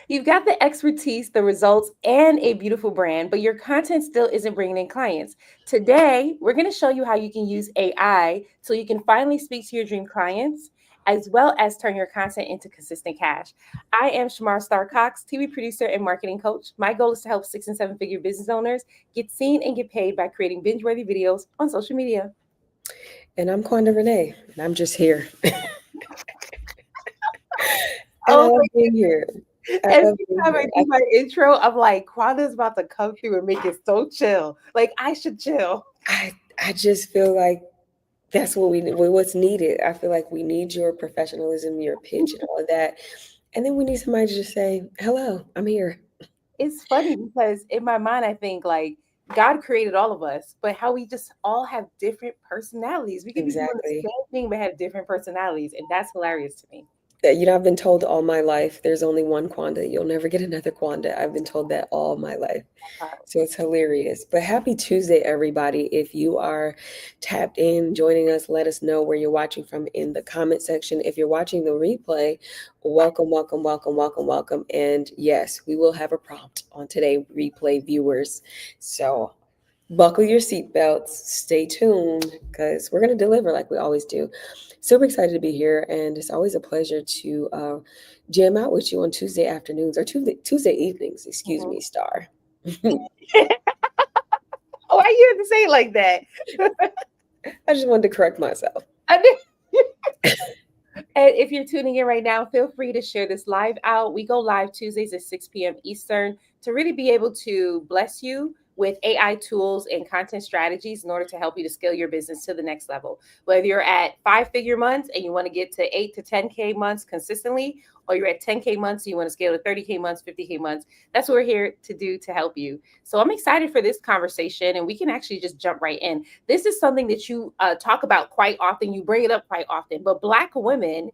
You've got the expertise, the results, and a beautiful brand, but your content still isn't bringing in clients. Today, we're going to show you how you can use AI so you can finally speak to your dream clients, as well as turn your content into consistent cash. I am Shamar Star Cox, TV producer and marketing coach. My goal is to help 6 and 7 figure business owners get seen and get paid by creating binge-worthy videos on social media. And I'm Quonda Renee, and I'm just here. And I Oh, love being here. I every love being time I here. do my intro, I'm like, Quanda's about to come through and make it so chill. Like I should chill. I just feel like that's what what's needed. I feel like we need your professionalism, your pitch, and all of that. And then we need somebody to just say, "Hello, I'm here." It's funny because in my mind, I think like God created all of us, but how we just all have different personalities. We could be doing the Exactly. same thing, but have different personalities. And that's hilarious to me. I've been told all my life there's only one Quanda. You'll never get another Quanda. I've been told that all my life. So it's hilarious. But happy Tuesday, everybody. If you are tapped in, joining us, let us know where you're watching from in the comment section. If you're watching the replay, welcome, welcome, welcome, welcome, welcome. And yes, we will have a prompt on today, replay viewers. So buckle your seatbelts, stay tuned, because we're going to deliver like we always do. Super excited to be here, and it's always a pleasure to jam out with you on Tuesday afternoons or Tuesday evenings, excuse Mhm. me, Star. Oh, I hear to say it like that. I just wanted to correct myself. I did- And if you're tuning in right now, feel free to share this live out. We go live Tuesdays at 6 p.m. Eastern to really be able to bless you with AI tools and content strategies in order to help you to scale your business to the next level. Whether you're at 5 figure months and you want to get to 8 to 10K months consistently, or you're at 10K months and you want to scale to 30K months, 50K months, that's what we're here to do to help you. So I'm excited for this conversation, and we can actually just jump right in. This is something that you talk about quite often. You bring it up quite often, but Black women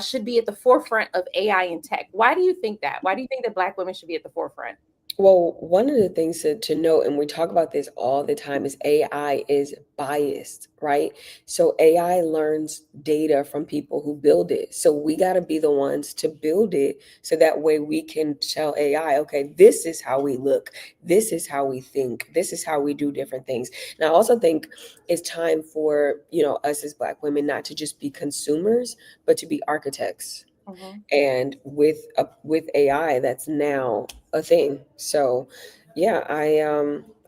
should be at the forefront of AI and tech. Why do you think that? Why do you think that Black women should be at the forefront? Well, one of the things to note, and we talk about this all the time, is AI is biased, right? So AI learns data from people who build it. So we got to be the ones to build it so that way we can tell AI, okay, this is how we look, this is how we think, this is how we do different things. And I also think it's time for, us as Black women not to just be consumers, but to be architects, Mhm. and with AI, that's now a thing. So, yeah,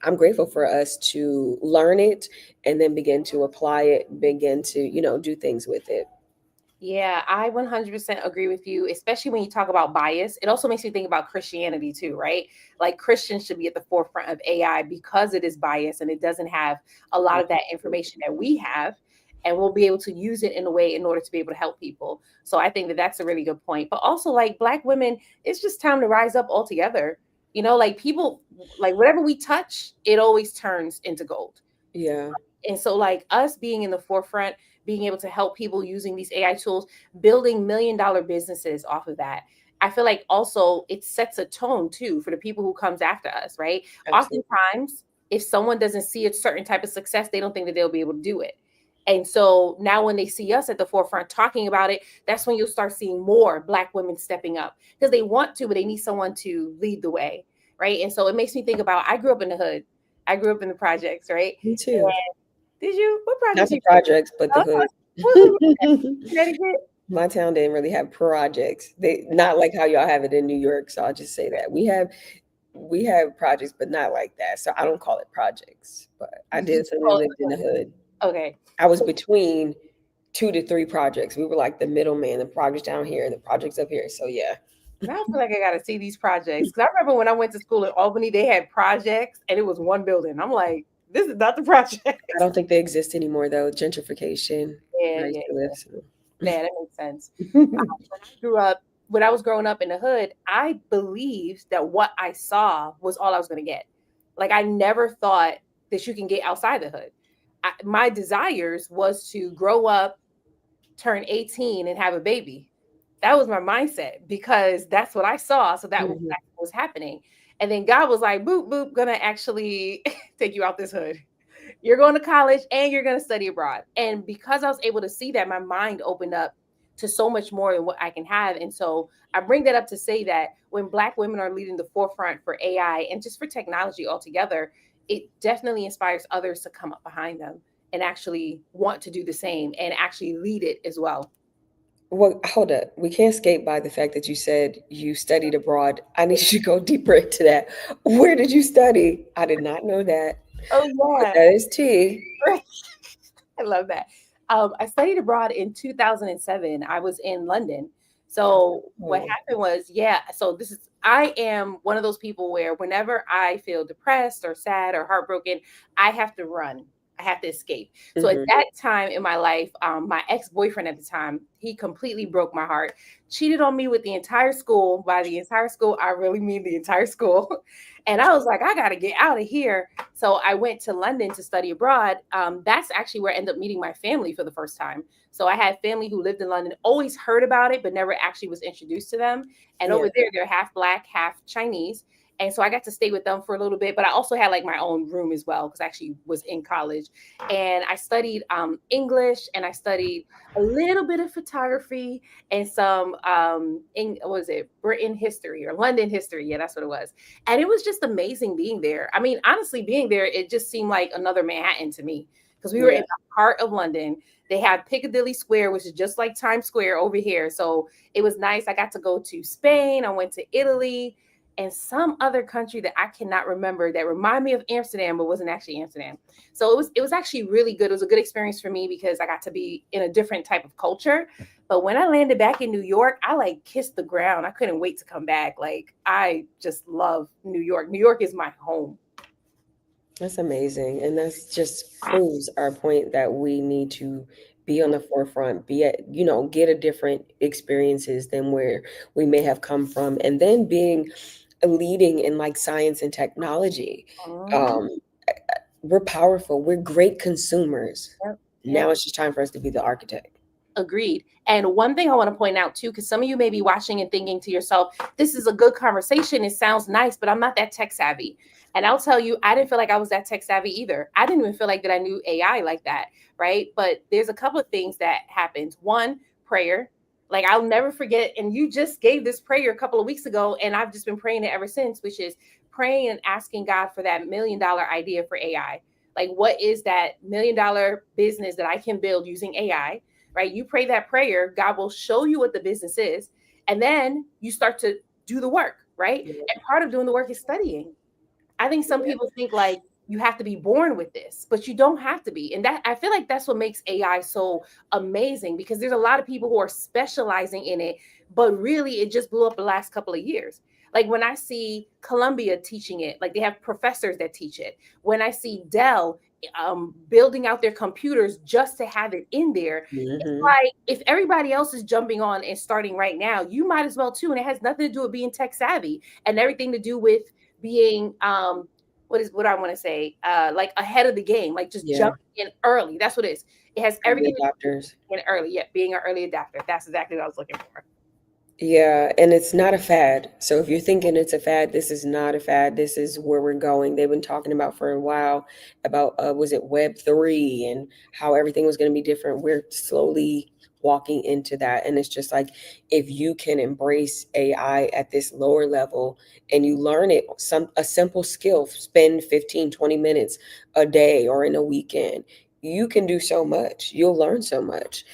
I'm grateful for us to learn it and then begin to apply it, begin to do things with it. Yeah, I 100% agree with you, especially when you talk about bias. It also makes me think about Christianity too, right? Like Christians should be at the forefront of AI because it is biased and it doesn't have a lot of that information that we have. And we'll be able to use it in a way in order to be able to help people. So I think that that's a really good point. But also, like Black women, it's just time to rise up altogether. Like people, like whatever we touch, it always turns into gold. Yeah, And so, like us being in the forefront, being able to help people using these AI tools, building $1 million businesses off of that. I feel like also it sets a tone too for the people who comes after us, right? absolutely. Oftentimes, if someone doesn't see a certain type of success, they don't think that they'll be able to do it. And so now when they see us at the forefront talking about it, that's when you'll start seeing more Black women stepping up because they want to, but they need someone to lead the way, right? And so it makes me think about I grew up in the hood. I grew up in the projects, right? Me too. Did you? What Not projects the you grew up projects, but in? the Oh, hood. what was it? Connecticut? My town didn't really have projects. They not like how y'all have it in New York. So I'll just say that we have projects, but not like that. So I don't call it projects. But I You definitely call it lived in the hood. the hood. Okay. I was So between 2 to 3 projects. We were like the middleman, the projects down here and the projects up here. So yeah, now I feel like I gotta see these projects. Because I remember when I went to school in Albany, they had projects and it was one building. I'm like, this is not the I projects. don't think they exist anymore though. Gentrification. Yeah, I used yeah, to live. yeah. That makes sense. So. When I grew up, when I was growing up in the hood, I believed that what I saw was all I was gonna get. Like I never thought that you can get outside the hood. My desires was to grow up, turn 18 and have a baby. That was my mindset because that's what I saw. So Mhm. that was happening. And then God was like, boop, boop, gonna actually take you out this hood. You're going to college and you're going to study abroad. And because I was able to see that, my mind opened up to so much more than what I can have. And so I bring that up to say that when Black women are leading the forefront for AI and just for technology altogether, it definitely inspires others to come up behind them and actually want to do the same and actually lead it as well. Well, hold up. We can't skate by the fact that you said you studied abroad. I need you to go deeper into that. Where did you study? I did not know that. Oh But yeah, that is tea. I love that. I studied abroad in 2007. I was in London. So what Oh. happened was, yeah. So this is I am one of those people where whenever I feel depressed or sad or heartbroken, I have to run. I have to escape. So at Hmm. that time in my life, my ex boyfriend at the time, he completely broke my heart, cheated on me with the entire school. By the entire school, I really mean the entire school. And I was like, I got to get out of here. So I went to London to study abroad. That's actually where I ended up meeting my family for the first time. So I had family who lived in London, always heard about it, but never actually was introduced to them. And Yeah. over there, they're half Black, half Chinese. And so I got to stay with them for a little bit, but I also had like my own room as well because I actually was in college. And I studied English, and I studied a little bit of photography and some what was it, Britain history or London history. Yeah, that's what it was. And it was just amazing being there. I mean, honestly, being there, it just seemed like another Manhattan to me because we were in Yeah. the heart of London. They had Piccadilly Square, which is just like Times Square over here. So it was nice. I got to go to Spain. I went to Italy and some other country that I cannot remember that remind me of Amsterdam, but wasn't actually Amsterdam. So it was actually really good. It was a good experience for me because I got to be in a different type of culture. But when I landed back in New York, I like kissed the ground. I couldn't wait to come back. Like I just love New York. New York is my home. That's amazing. And that's just proves our point that we need to be on the forefront, be at, get a different experiences than where we may have come from. And then being leading in like science and technology. Mhm. Um, we're powerful. We're great consumers. Yep. Now Yep. it's just time for us to be the architect. Agreed. And one thing I want to point out too, because some of you may be watching and thinking to yourself, this is a good conversation. It sounds nice, but I'm not that tech savvy. And I'll tell you, I didn't feel like I was that tech savvy either. I didn't even feel like that I knew AI like that. Right. But there's a couple of things that happened. One, prayer. Like I'll never forget. And you just gave this prayer a couple of weeks ago, and I've just been praying it ever since, which is praying and asking God for that $1 million idea for AI. Like, what is that $1 million business that I can build using AI? Right? You pray that prayer, God will show you what the business is, and then you start to do the work, right? Yeah. And part of doing the work is studying. I think some people think like you have to be born with this, but you don't have to be. And that I feel like that's what makes AI so amazing because there's a lot of people who are specializing in it, but really it just blew up the last couple of years. Like when I see Columbia teaching it, like they have professors that teach it. When I see Dell building out their computers just to have it in there, it's Hmm. like if everybody else is jumping on and starting right now, you might as well too. And it has nothing to do with being tech savvy and everything to do with being what I want to say, like ahead of the game, like just Yeah. jumping in early. That's what it is. It has Early everything to do adopters. with being early. Yeah, being an early adapter. That's exactly what I was looking for. Yeah, and it's not a fad. So if you're thinking it's a fad, this is not a fad. This is where we're going. They've been talking about for a while about was it Web 3 and how everything was going to be different. We're slowly walking into that. And it's just like if you can embrace AI at this lower level and you learn it, some a simple skill, spend 15, 20 minutes a day or in a weekend, you can do so much. You'll learn so much.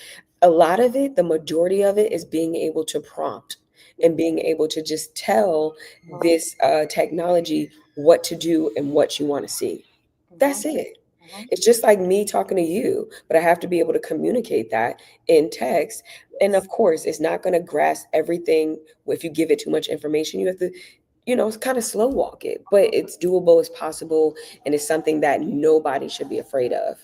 A lot of it, the majority of it is being able to prompt and being able to just tell Mhm, this technology what to do and what you want to see. mhm, That's it. mhm. It's just like me talking to you, but I have to be able to communicate that in text. And Yes. of course, it's not going to grasp everything if you give it too much information. You have to, kind of slow walk it, but it's doable, it's possible, and it's something that nobody should be afraid of.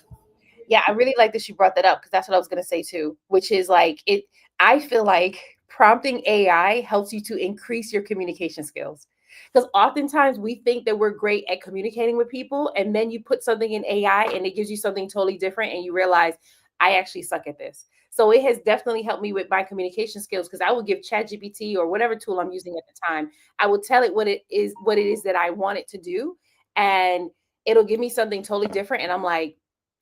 Yeah, I really like that you brought that up because that's what I was going to say too, which is like it. I feel like prompting AI helps you to increase your communication skills. Because oftentimes we think that we're great at communicating with people, and then you put something in AI and it gives you something totally different, and you realize I actually suck at this. So it has definitely helped me with my communication skills because I will give ChatGPT or whatever tool I'm using at the time. I will tell it what it is that I want it to do, and it'll give me something totally different. And I'm like,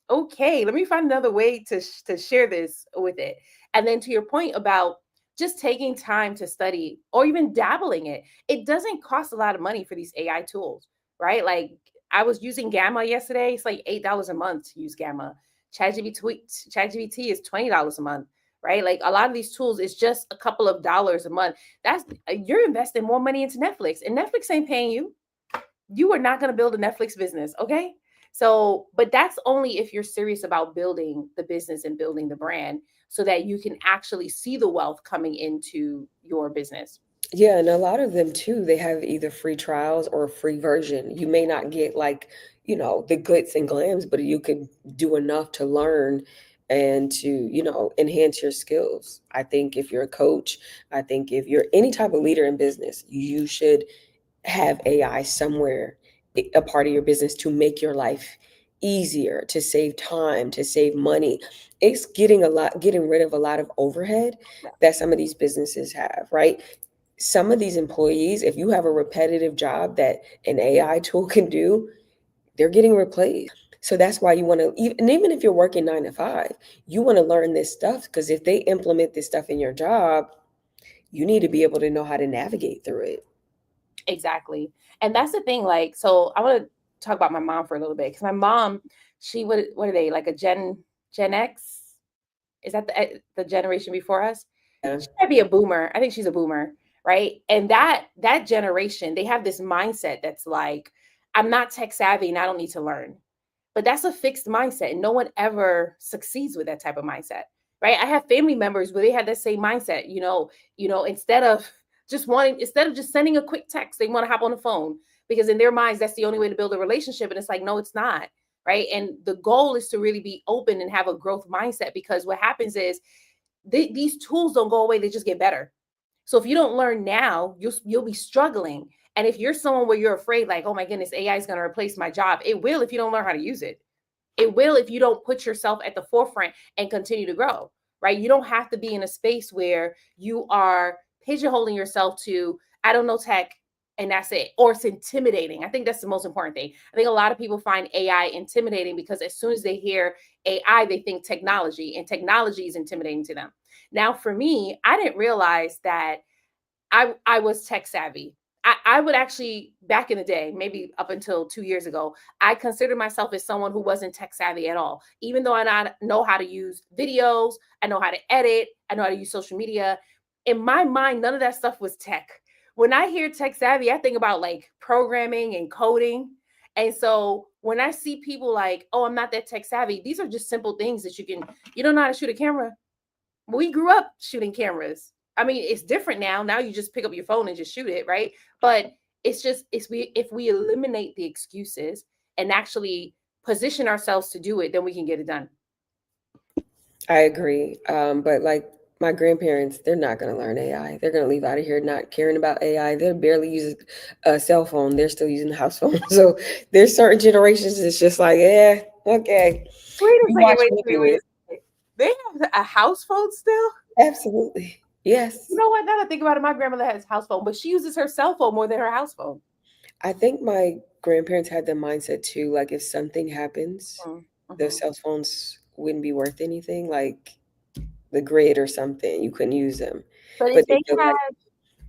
okay, let me find another way to share this with it. And then to your point about just taking time to study or even dabbling it doesn't cost a lot of money for these AI tools, right? Like I was using Gamma yesterday. It's like $8 a month to use Gamma. ChatGPT is $20 a month, right? Like a lot of these tools is just a couple of dollars a month. That's you're investing more money into Netflix, and Netflix ain't paying you. You are not going to build a Netflix business, okay? So, but that's only if you're serious about building the business and building the brand so that you can actually see the wealth coming into your business. Yeah, and a lot of them too, they have either free trials or a free version. You may not get like, the glitz and glams, but you could do enough to learn and to, enhance your skills. I think if you're a coach, I think if you're any type of leader in business, you should have AI somewhere, a part of your business to make your life easier, to save time, to save money. It's getting rid of a lot of overhead Yeah, that some of these businesses have, right? Some of these employees, if you have a repetitive job that an AI tool can do, they're getting replaced. So that's why you want to, and even if you're working 9 to 5, you want to learn this stuff because if they implement this stuff in your job, you need to be able to know how to navigate through it. exactly. And that's the thing. Like, so I want to talk about my mom for a little bit because my mom, she what are they like a Gen X? Is that the generation before us? Yeah. She might be a boomer. I think she's a boomer, right? And that generation, they have this mindset that's like, I'm not tech savvy and I don't need to learn. But that's a fixed mindset, and no one ever succeeds with that type of mindset, right? I have family members where they had that same mindset. Instead of just sending a quick text, they want to hop on the phone because in their minds that's the only way to build a relationship. And it's like, no, it's not, right? And the goal is to really be open and have a growth mindset because what happens is these tools don't go away; they just get better. So if you don't learn now, you'll be struggling. And if you're someone where you're afraid, like, oh my goodness, AI is going to replace my job, it will if you don't learn how to use it. It will if you don't put yourself at the forefront and continue to grow, right? You don't have to be in a space where you are pigeonholing yourself to, I don't know tech, and that's it, or it's intimidating. I think that's the most important thing. I think a lot of people find AI intimidating because as soon as they hear AI, they think technology, and technology is intimidating to them. Now, for me, I didn't realize that I was tech savvy. I would actually back in the day, maybe up until 2 years ago, I considered myself as someone who wasn't tech savvy at all. Even though I not know how to use videos, I know how to edit, I know how to use social media. In my mind, none of that stuff was tech. When I hear tech savvy, I think about like programming and coding. And so when I see people like, oh, I'm not that tech savvy, these are just simple things that you don't know how to shoot a camera. We grew up shooting cameras. I mean, it's different now. Now you just pick up your phone and just shoot it, right? But it's we if we eliminate the excuses and actually position ourselves to do it, then we can get it done. I agree. But like my grandparents, they're not going to learn AI. They're going to leave out of here not caring about AI. They're barely using a cell phone. They're still using the house phone. So there's certain generations it's just like, yeah, okay. Wait a You second, watch wait, me wait, do wait a it. second. They have a house phone still? Absolutely. You Yes. know what? Now that I think about it, my grandmother has a house phone, but she uses her cell phone more than her house phone. I think my grandparents had the mindset too, like if something happens, those Mm-hmm. cell phones wouldn't be worth anything, like the grid or something. You couldn't use them. But But if they they feel like have,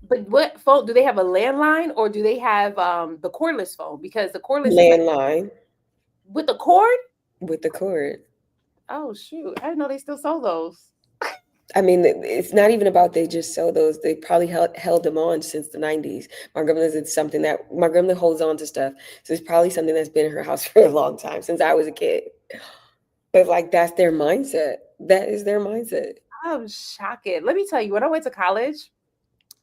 but what phone do they have? A landline or do they have the cordless phone? Because the cordless is like landline with the cord. with the cord. Oh shoot! I didn't know they still sold those. I mean, it's not even about they just sell those. They probably held them on since the 90s. My grandmother did something that my grandmother holds on to stuff. So it's probably something that's been in her house for a long time since I was a kid. But like that's their mindset. That is their mindset. I'm shocked. Let me tell you, when I went to college,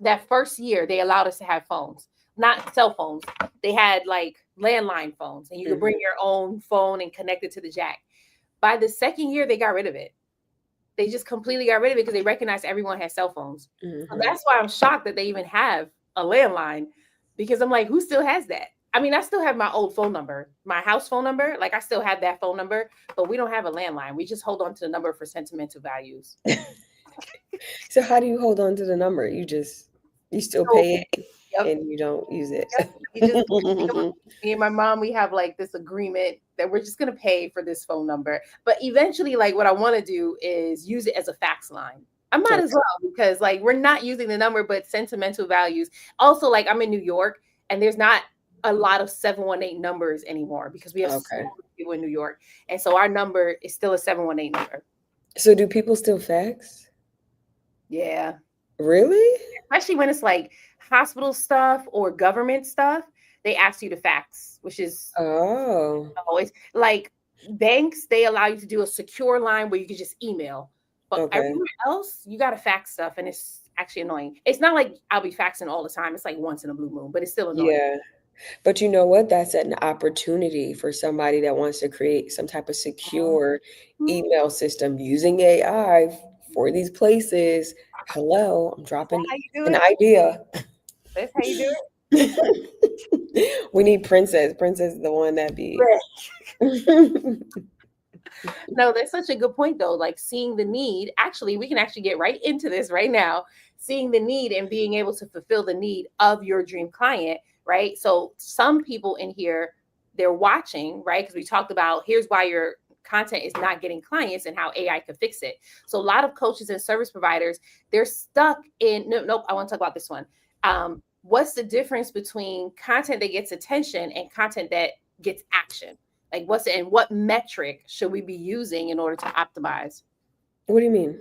that first year they allowed us to have phones, not cell phones. They had like landline phones, and you could bring Hmm. your own phone and connect it to the jack. By the second year, they got rid of it. They just completely got rid of it because they recognized everyone had cell phones. So Hmm. that's why I'm shocked that they even have a landline because I'm like, who still has that? I mean, I still have my old phone number, my house phone number. Like, I still have that phone number, but we don't have a landline. We just hold on to the number for sentimental values. So how do you hold on to the number? You still So, pay it yep, and you don't use it. yep. You just me and my mom, we have like this agreement that we're just gonna pay for this phone number. But eventually, like what I want to do is use it as a fax line. I might as Okay. well because like we're not using the number, but sentimental values. Also, like I'm in New York and there's not a lot of 718 numbers anymore because we have so Okay. many people in New York. And so our number is still a 718 number. So do people still fax? Yeah. Really? Especially when it's like hospital stuff or government stuff, they ask you to fax, which is Oh, always like banks, they allow you to do a secure line where you can just email. But okay. everywhere else, you got to fax stuff and it's actually annoying. It's not like I'll be faxing all the time. It's like once in a blue moon, but it's still annoying. Yeah. But you know what? That's an opportunity for somebody that wants to create some type of secure Mhm. email system using AI for these places. Hello, I'm Is that dropping how you do an it? idea. That's how you do We need Princess. Princess is the one that be. it? No, that's such a good point though. Like seeing the need, actually, we can actually get right into this right now. Seeing the need and being able to fulfill the need of your dream client, right? So some people in here, they're watching, right? Because we talked about here's why your content is not getting clients and how AI could fix it. So a lot of coaches and service providers, they're stuck in nope, I want to talk about this one. What's the difference between content that gets attention and content that gets action? Like what's it and what metric should we be using in order to optimize? What do you mean?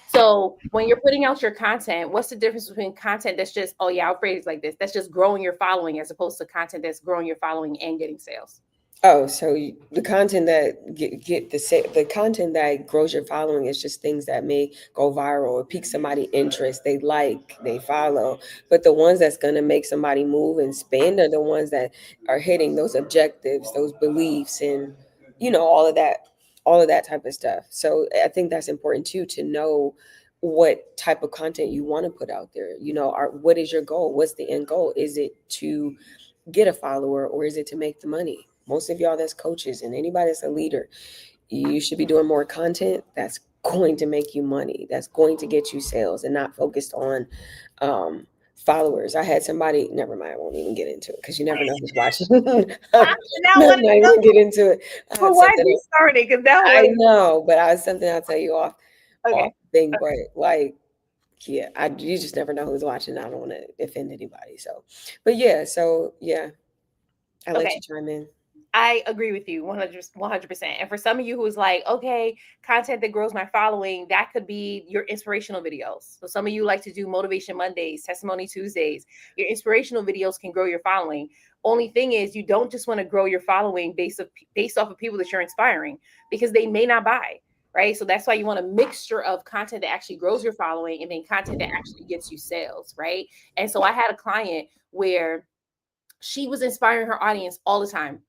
So when you're putting out your content, what's the difference between content that's just, oh yeah, I'll phrase it like this, that's just growing your following as opposed to content that's growing your following and getting sales? Oh, so the content that the content that grows your following is just things that may go viral or pique somebody interest. They like, they follow, but the ones that's gonna make somebody move and spend are the ones that are hitting those objectives, those beliefs, and all of that type of stuff. So I think that's important too to know what type of content you want to put out there. What is your goal? What's the end goal? Is it to get a follower or is it to make the money? Most of y'all that's coaches and anybody that's a leader, you should be doing more content that's going to make you money, that's going to get you sales and not focused on followers. I had somebody, never mind, I won't even get into it because you never know who's watching. I'm Now not what? even gonna get into it. I Well, had why something we started? Because now I what? know, but I had something I'll tell you off Okay, thing, but like yeah, you just never know who's watching. I don't want to offend anybody. So, but yeah, so yeah, I'll let okay. you chime in. I agree with you 100%. And for some of you who is like, okay, content that grows my following, that could be your inspirational videos. So some of you like to do motivation Mondays, testimony Tuesdays. Your inspirational videos can grow your following. Only thing is you don't just want to grow your following based off of people that you're inspiring because they may not buy, right? So that's why you want a mixture of content that actually grows your following and then content that actually gets you sales, right? And so I had a client where she was inspiring her audience all the time.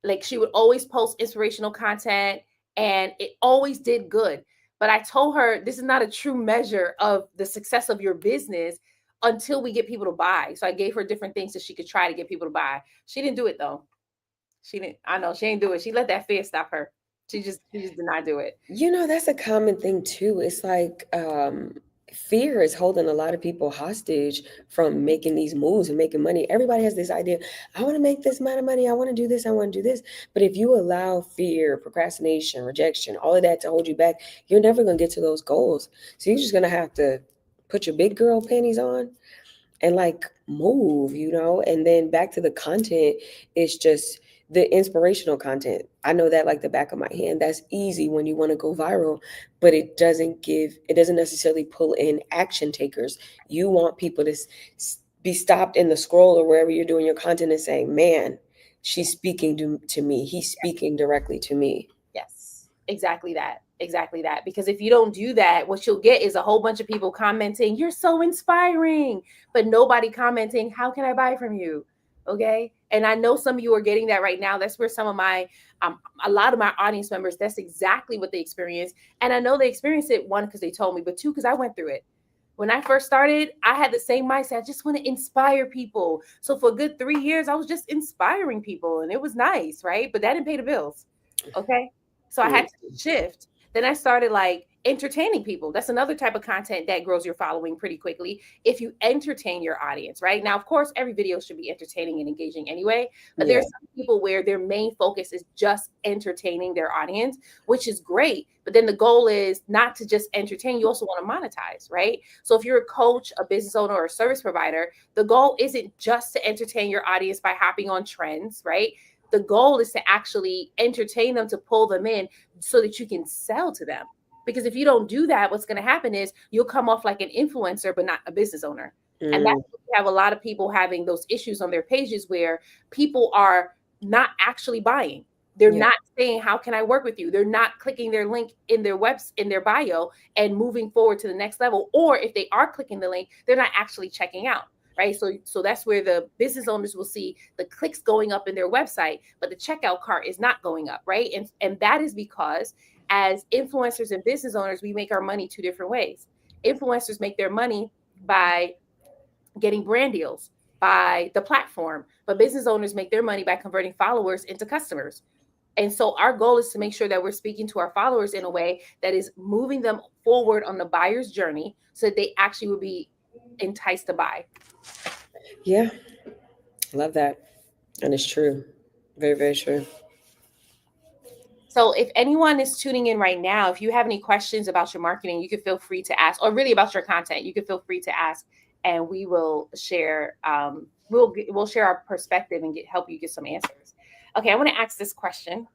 Like she would always post inspirational content and it always did good. But I told her this is not a true measure of the success of your business until we get people to buy. So I gave her different things that she could try to get people to buy. She didn't do it though. She didn't. I know she didn't do it. She let that fear stop her. She just did not do it. That's a common thing too. It's like fear is holding a lot of people hostage from making these moves and making money. Everybody has this idea, I want to make this amount of money, I want to do this, I want to do this. But if you allow fear, procrastination, rejection, all of that to hold you back, you're never going to get to those goals. So you're just going to have to put your big girl panties on and like move, and then back to the content. It's just the inspirational content. I know that like the back of my hand. That's easy when you want to go viral, but it doesn't necessarily pull in action takers. You want people to be stopped in the scroll or wherever you're doing your content and saying, man, she's speaking to me, he's speaking directly to me. Yes, exactly that. Exactly that. Because if you don't do that, what you'll get is a whole bunch of people commenting, you're so inspiring, but nobody commenting, how can I buy from you? Okay. And I know some of you are getting that right now. That's where some of a lot of my audience members, that's exactly what they experience. And I know they experienced it, one, because they told me, but two, because I went through it. When I first started, I had the same mindset. I just want to inspire people. So for a good 3 years, I was just inspiring people and it was nice, right? But that didn't pay the bills. Okay. So I Mm. had to shift. Then I started like entertaining people. That's another type of content that grows your following pretty quickly if you entertain your audience, right? Now, of course, every video should be entertaining and engaging anyway, but Yeah. there's some people where their main focus is just entertaining their audience, which is great. But then the goal is not to just entertain, you also want to monetize, right? So if you're a coach, a business owner, or a service provider, the goal isn't just to entertain your audience by hopping on trends, right? The goal is to actually entertain them, to pull them in so that you can sell to them. Because if you don't do that, what's going to happen is you'll come off like an influencer, but not a business owner. And that's Mm, what we have a lot of people having those issues on their pages where people are not actually buying. They're yeah. not saying, how can I work with you? They're not clicking their link in their webs in their bio and moving forward to the next level. Or if they are clicking the link, they're not actually checking out. Right. So that's where the business owners will see the clicks going up in their website, but the checkout cart is not going up. Right. And that is because as influencers and business owners, we make our money two different ways. Influencers make their money by getting brand deals, by the platform, but business owners make their money by converting followers into customers. And so our goal is to make sure that we're speaking to our followers in a way that is moving them forward on the buyer's journey so that they actually will be enticed to buy. Yeah. Love that. And it's true. Very, very true. So if anyone is tuning in right now, if you have any questions about your marketing, you can feel free to ask, or really about your content, you can feel free to ask, and we will share. We'll share our perspective and help you get some answers. Okay, I want to ask this question,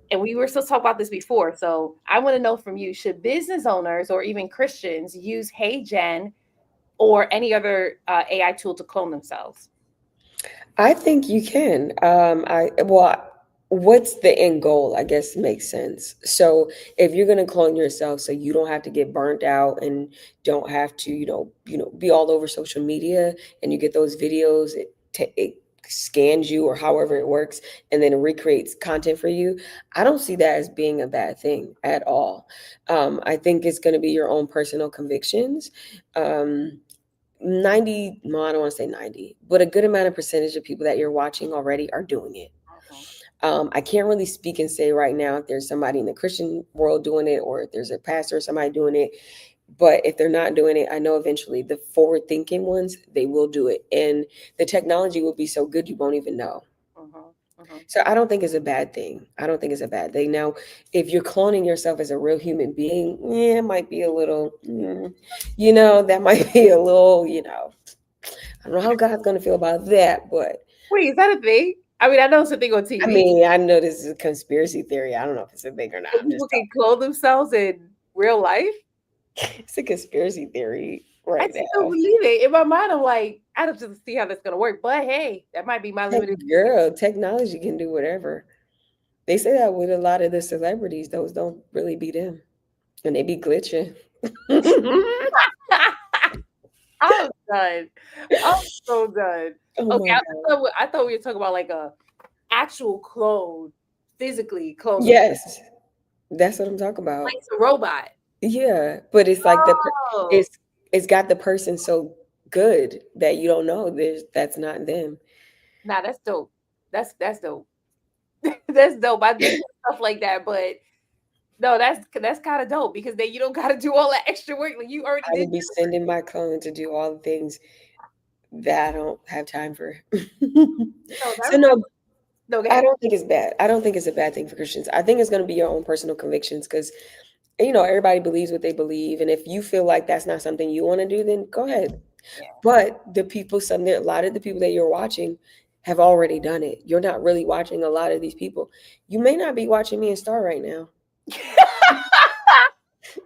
and we were supposed to talk about this before, so I want to know from you: should business owners or even Christians use Hey Gen or any other AI tool to clone themselves? I think you can. What's the end goal? I guess makes sense. So if you're gonna clone yourself, so you don't have to get burnt out and don't have to, be all over social media, and you get those videos, it scans you or however it works, and then it recreates content for you. I don't see that as being a bad thing at all. I think it's gonna be your own personal convictions. 90, no, I don't want to say 90, but a good amount of percentage of people that you're watching already are doing it. Mhm. I can't really speak and say right now if there's somebody in the Christian world doing it or if there's a pastor or somebody doing it. But if they're not doing it, I know eventually the forward thinking ones, they will do it. And the technology will be so good you won't even know. Mhm. Mhm. So I don't think it's a bad thing. I don't think it's a bad thing. Now, if you're cloning yourself as a real human being, yeah, it might be a little, that might be a little, I don't know how God's going to feel about that, but Wait, is that a thing? I mean, I know it's a thing on I TV. mean, I know this is a conspiracy theory. I don't know if it's a thing or not. So I'm just people can talking. clone themselves in real life. It's a conspiracy theory I right just don't now. believe it. In my mind, I'm like, I don't just see how that's gonna work. But hey, that might be my Heck, limited. girl, technology can do whatever. They say that with a lot of the celebrities, those don't really be them. And they be glitching. I'm done. I'm so done. Oh Okay, my God. I thought we were talking about like a actual clone, physically clone them, Yes, that's what I'm talking like about. it's a robot. Yeah, but it's like Oh, it's got the person so good that you don't know that's not them. nah, that's dope. That's dope. That's dope. I've been to stuff like that, but no, that's kind of dope because then you don't got to do all that extra work. Like you already I did would be your work. sending my clone to do all the things that I don't have time for. No, that So no, no, go I ahead. don't think it's bad. I don't think it's a bad thing for Christians. I think it's going to be your own personal convictions because everybody believes what they believe, and if you feel like that's not something you want to do, then go ahead. Yeah. But a lot of the people that you're watching have already done it. You're not really watching a lot of these people. You may not be watching me and Star right now.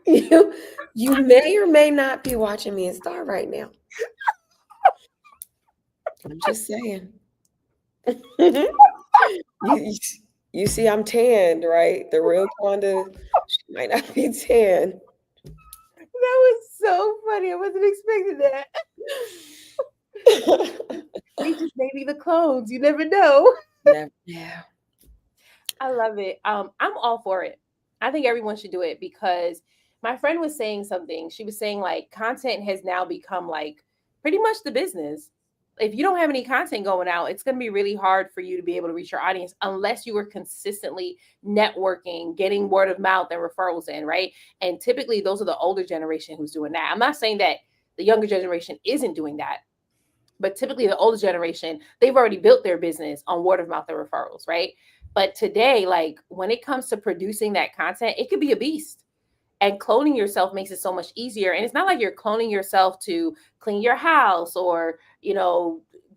You you may or may not be watching me and Star right now. I'm just saying. you, you you see, I'm tanned, right? The real Quonda, she might not be tan. That was so funny. I wasn't expecting that. They just may be the clones. You never know. Never. Yeah. I love it. I'm all for it. I think everyone should do it because my friend was saying something. She was saying like content has now become like pretty much the business. if you don't have any content going out, it's going to be really hard for you to be able to reach your audience unless you are consistently networking, getting word of mouth and referrals in, right? And typically those are the older generation who's doing that. I'm not saying that the younger generation isn't doing that, but typically the older generation, they've already built their business on word of mouth and referrals, right? But today, like when it comes to producing that content, it could be a beast. And cloning yourself makes it so much easier. And it's not like you're cloning yourself to clean your house or,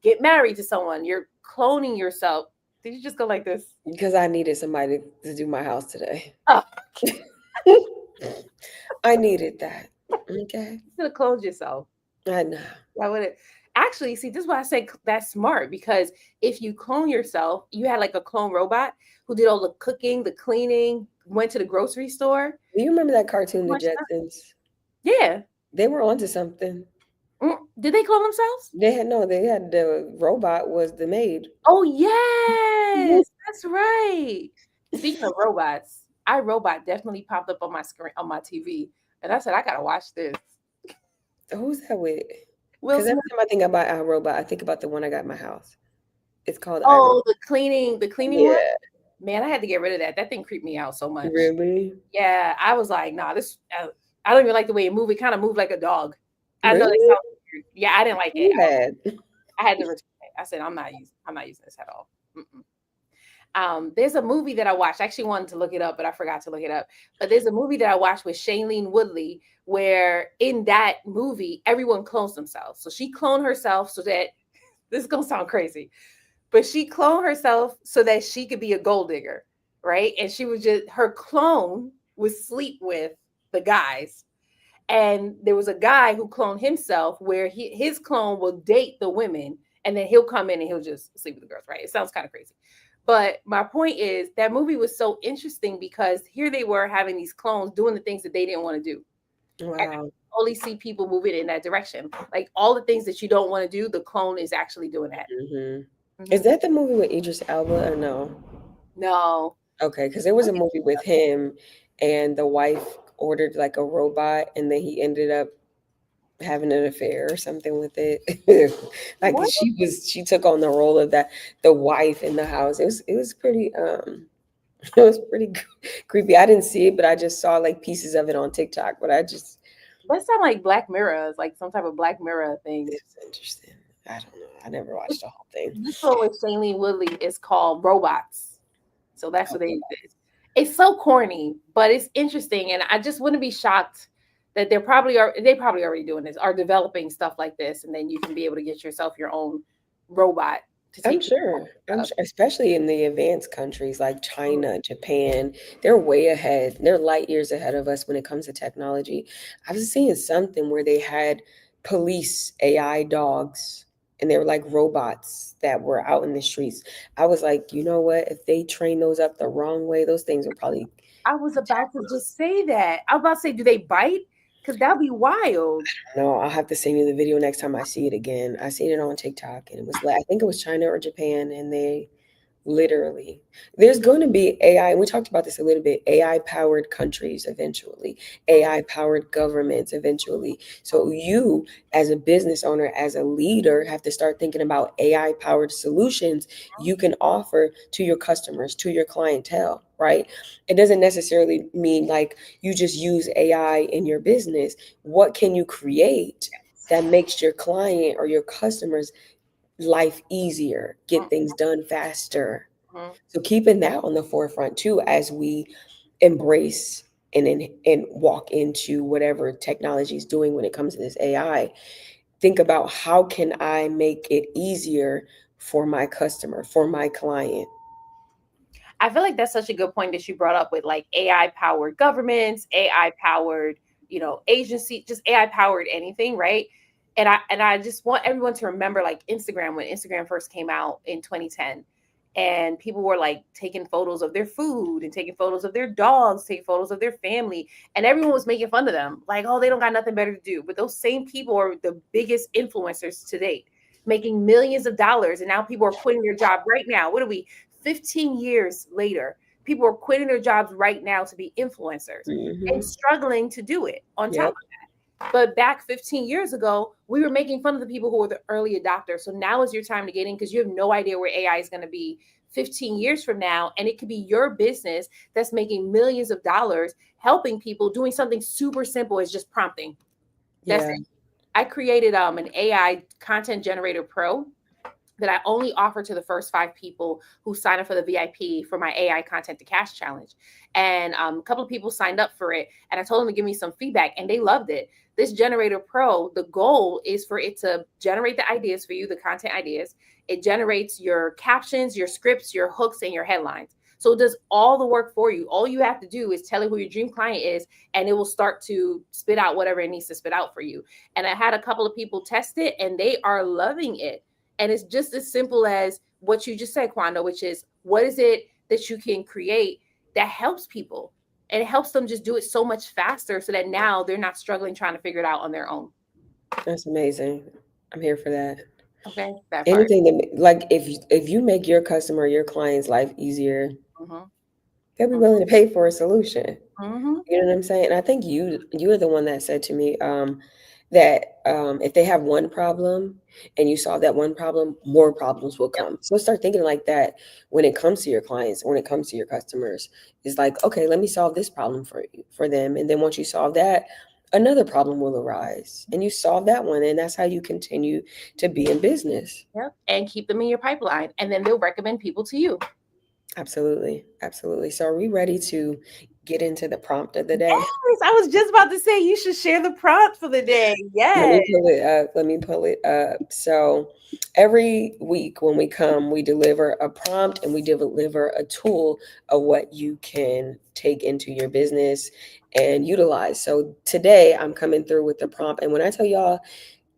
get married to someone. You're cloning yourself. Did you just go like this? Because I needed somebody to do my house today. Oh, I needed that. Okay. you could have cloned yourself. I know. Why would it? Actually, see, this is why I say that's smart, because if you clone yourself, you had like a clone robot who did all the cooking, the cleaning, went to the grocery store. Do you remember that cartoon, The Much stuff. Jetsons? Yeah. They were onto something. Did they clone themselves? They had the robot was the maid. Oh, yes. That's right. Speaking of robots, iRobot definitely popped up on my screen on my TV. And I said, I gotta watch this. Who's that with? Will Because every Smith. time I think about iRobot, I think about the one I got in my house. It's called iRobot. Oh, the cleaning one. Yeah, Man, I had to get rid of that. That thing creeped me out so much. really? Yeah, I was like, nah, this. I don't even like the way it moved. It kind of moved like a dog. I know that Really? sounds weird. Yeah, I didn't like it. Too bad. I had to return it. I said, I'm not using this at all. Mm-mm. There's a movie that I watched. I actually wanted to look it up, but I forgot to look it up. But there's a movie that I watched with Shailene Woodley, where in that movie, everyone clones themselves. So she cloned herself so that this is gonna sound crazy, but she cloned herself so that she could be a gold digger, right? And she was just her clone would sleep with the guys. And there was a guy who cloned himself where his clone will date the women and then he'll come in and he'll just sleep with the girls, right? It sounds kind of crazy. But my point is that movie was so interesting because here they were having these clones doing the things that they didn't want to do. And I Wow. only see people moving in that direction. Like all the things that you don't want to do, the clone is actually doing that. Hmm. Is Mhm. that the movie with Idris Elba or no? No. Okay, because there was a movie with him and the wife ordered like a robot and then he ended up having an affair or something with it. Like What? she took on the role of that the wife in the house. It was pretty it was pretty creepy. I didn't see it, but I just saw like pieces of it on TikTok. But I just That sound like Black Mirror, like some type of Black Mirror thing. it's interesting. I don't know. I never This watched the whole thing. this one with Shailene Woodley is called Robots. So that's what Okay. they did. It's so corny, but it's interesting. And I just wouldn't be shocked that they probably already doing this, are developing stuff like this, and then you can be able to get yourself your own robot to I'm take care sure. I'm of sure, especially in the advanced countries like stuff. China, Japan, they're way ahead. They're light years ahead of us when it comes to technology. I was seeing something where they had police AI dogs and they were like robots that were out in the streets. I was like, you know what? If they train those up the wrong way, those things will probably I was about to attack us. just say that. I was about to say, do they bite? Because that'd be wild. No, I'll have to send you the video next time I see it again. I seen it on TikTok and it was like I think it was China or Japan and they literally. There's going to be AI, and we talked about this a little bit, AI powered countries eventually, AI powered governments eventually. So you as a business owner, as a leader, have to start thinking about AI powered solutions you can offer to your customers, to your clientele, right? It doesn't necessarily mean like you just use AI in your business. What can you create that makes your client or your customers life easier, get things done faster? Mhm. So keeping that on the forefront too as we embrace and walk into whatever technology is doing when it comes to this AI. Think about how can I make it easier for my customer, for my client. I feel like that's such a good point that you brought up with like AI powered governments, AI powered, agency, just AI powered anything, right? And I just want everyone to remember like Instagram when Instagram first came out in 2010, and people were like taking photos of their food and taking photos of their dogs, taking photos of their family, and everyone was making fun of them, like, oh, they don't got nothing better to do. But those same people are the biggest influencers to date, making millions of dollars, and now people are quitting their job right now. What are we, 15 years later, people are quitting their jobs right now to be influencers and Hmm. struggling to do it on top Yep. of that. But back 15 years ago, we were making fun of the people who were the early adopters. So now is your time to get in because you have no idea where AI is going to be 15 years from now. And it could be your business that's making millions of dollars helping people doing something super simple as just prompting. That's Yeah. it. I created an AI content generator pro that I only offer to the first 5 people who sign up for the VIP for my AI content to cash challenge. And a couple of people signed up for it, and I told them to give me some feedback, and they loved it. This Generator Pro, the goal is for it to generate the ideas for you, the content ideas. It generates your captions, your scripts, your hooks, and your headlines. So it does all the work for you. All you have to do is tell it who your dream client is, and it will start to spit out whatever it needs to spit out for you. And I had a couple of people test it, and they are loving it. And it's just as simple as what you just said, Quando, which is what is it that you can create that helps people? And it helps them just do it so much faster so that now they're not struggling trying to figure it out on their own. That's amazing. I'm here for that. Okay, that part. Anything that like if you make your customer, your client's life easier, Mm-hmm. they'll be willing to pay for a solution. Mm-hmm. You know what I'm saying? And I think you're the one that said to me that if they have one problem and you solve that one problem, more problems will Yep. come. So start thinking like that when it comes to your clients, when it comes to your customers. It's like, okay, let me solve this problem for you, for them, and then once you solve that, another problem will arise, and you solve that one, and that's how you continue to be in business. Yep. And keep them in your pipeline. And then they'll recommend people to you. Absolutely, absolutely. So are we ready to get into the prompt of the day? Yes, I was just about to say you should share the prompt for the day. Let Yes. me pull it up. Let me pull it up. So every week when we come, we deliver a prompt and we deliver a tool of what you can take into your business and utilize. So today I'm coming through with the prompt. And when I tell y'all,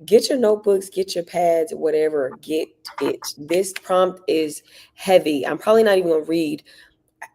get your notebooks, get your pads, whatever, get it. This prompt is heavy. I'm probably not even gonna read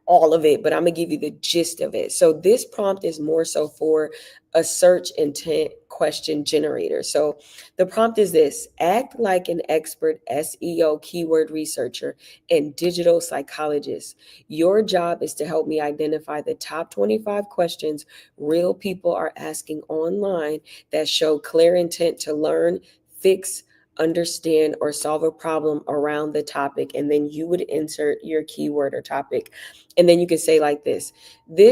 all of it, but I'm gonna give you the gist of it. So this prompt is more so for a search intent question generator. So the prompt is this: act like an expert SEO keyword researcher and digital psychologist. Your job is to help me identify the top 25 questions real people are asking online that show clear intent to learn, fix, understand, or solve a problem around the topic. And then you would insert your keyword or topic. And then you can say like this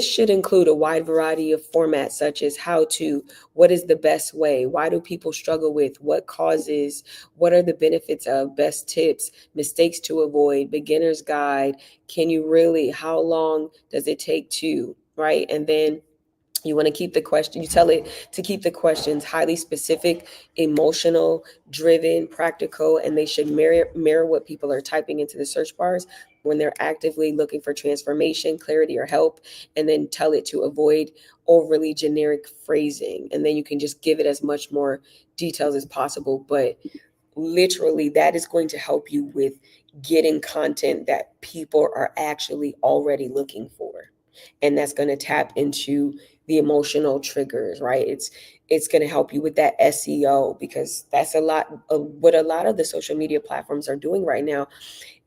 should include a wide variety of formats such as how to, what is the best way, why do people struggle with, what causes, what are the benefits of, best tips, mistakes to avoid, beginner's guide, can you really, how long does it take to, right? And then you want to keep the question, you tell it to keep the questions highly specific, emotional, driven, practical, and they should mirror what people are typing into the search bars when they're actively looking for transformation, clarity, or help. And then tell it to avoid overly generic phrasing. And then you can just give it as much more details as possible. But literally, that is going to help you with getting content that people are actually already looking for, and that's going to tap into the emotional triggers, right? It's going to help you with that SEO, because that's a lot of what a lot of the social media platforms are doing right now,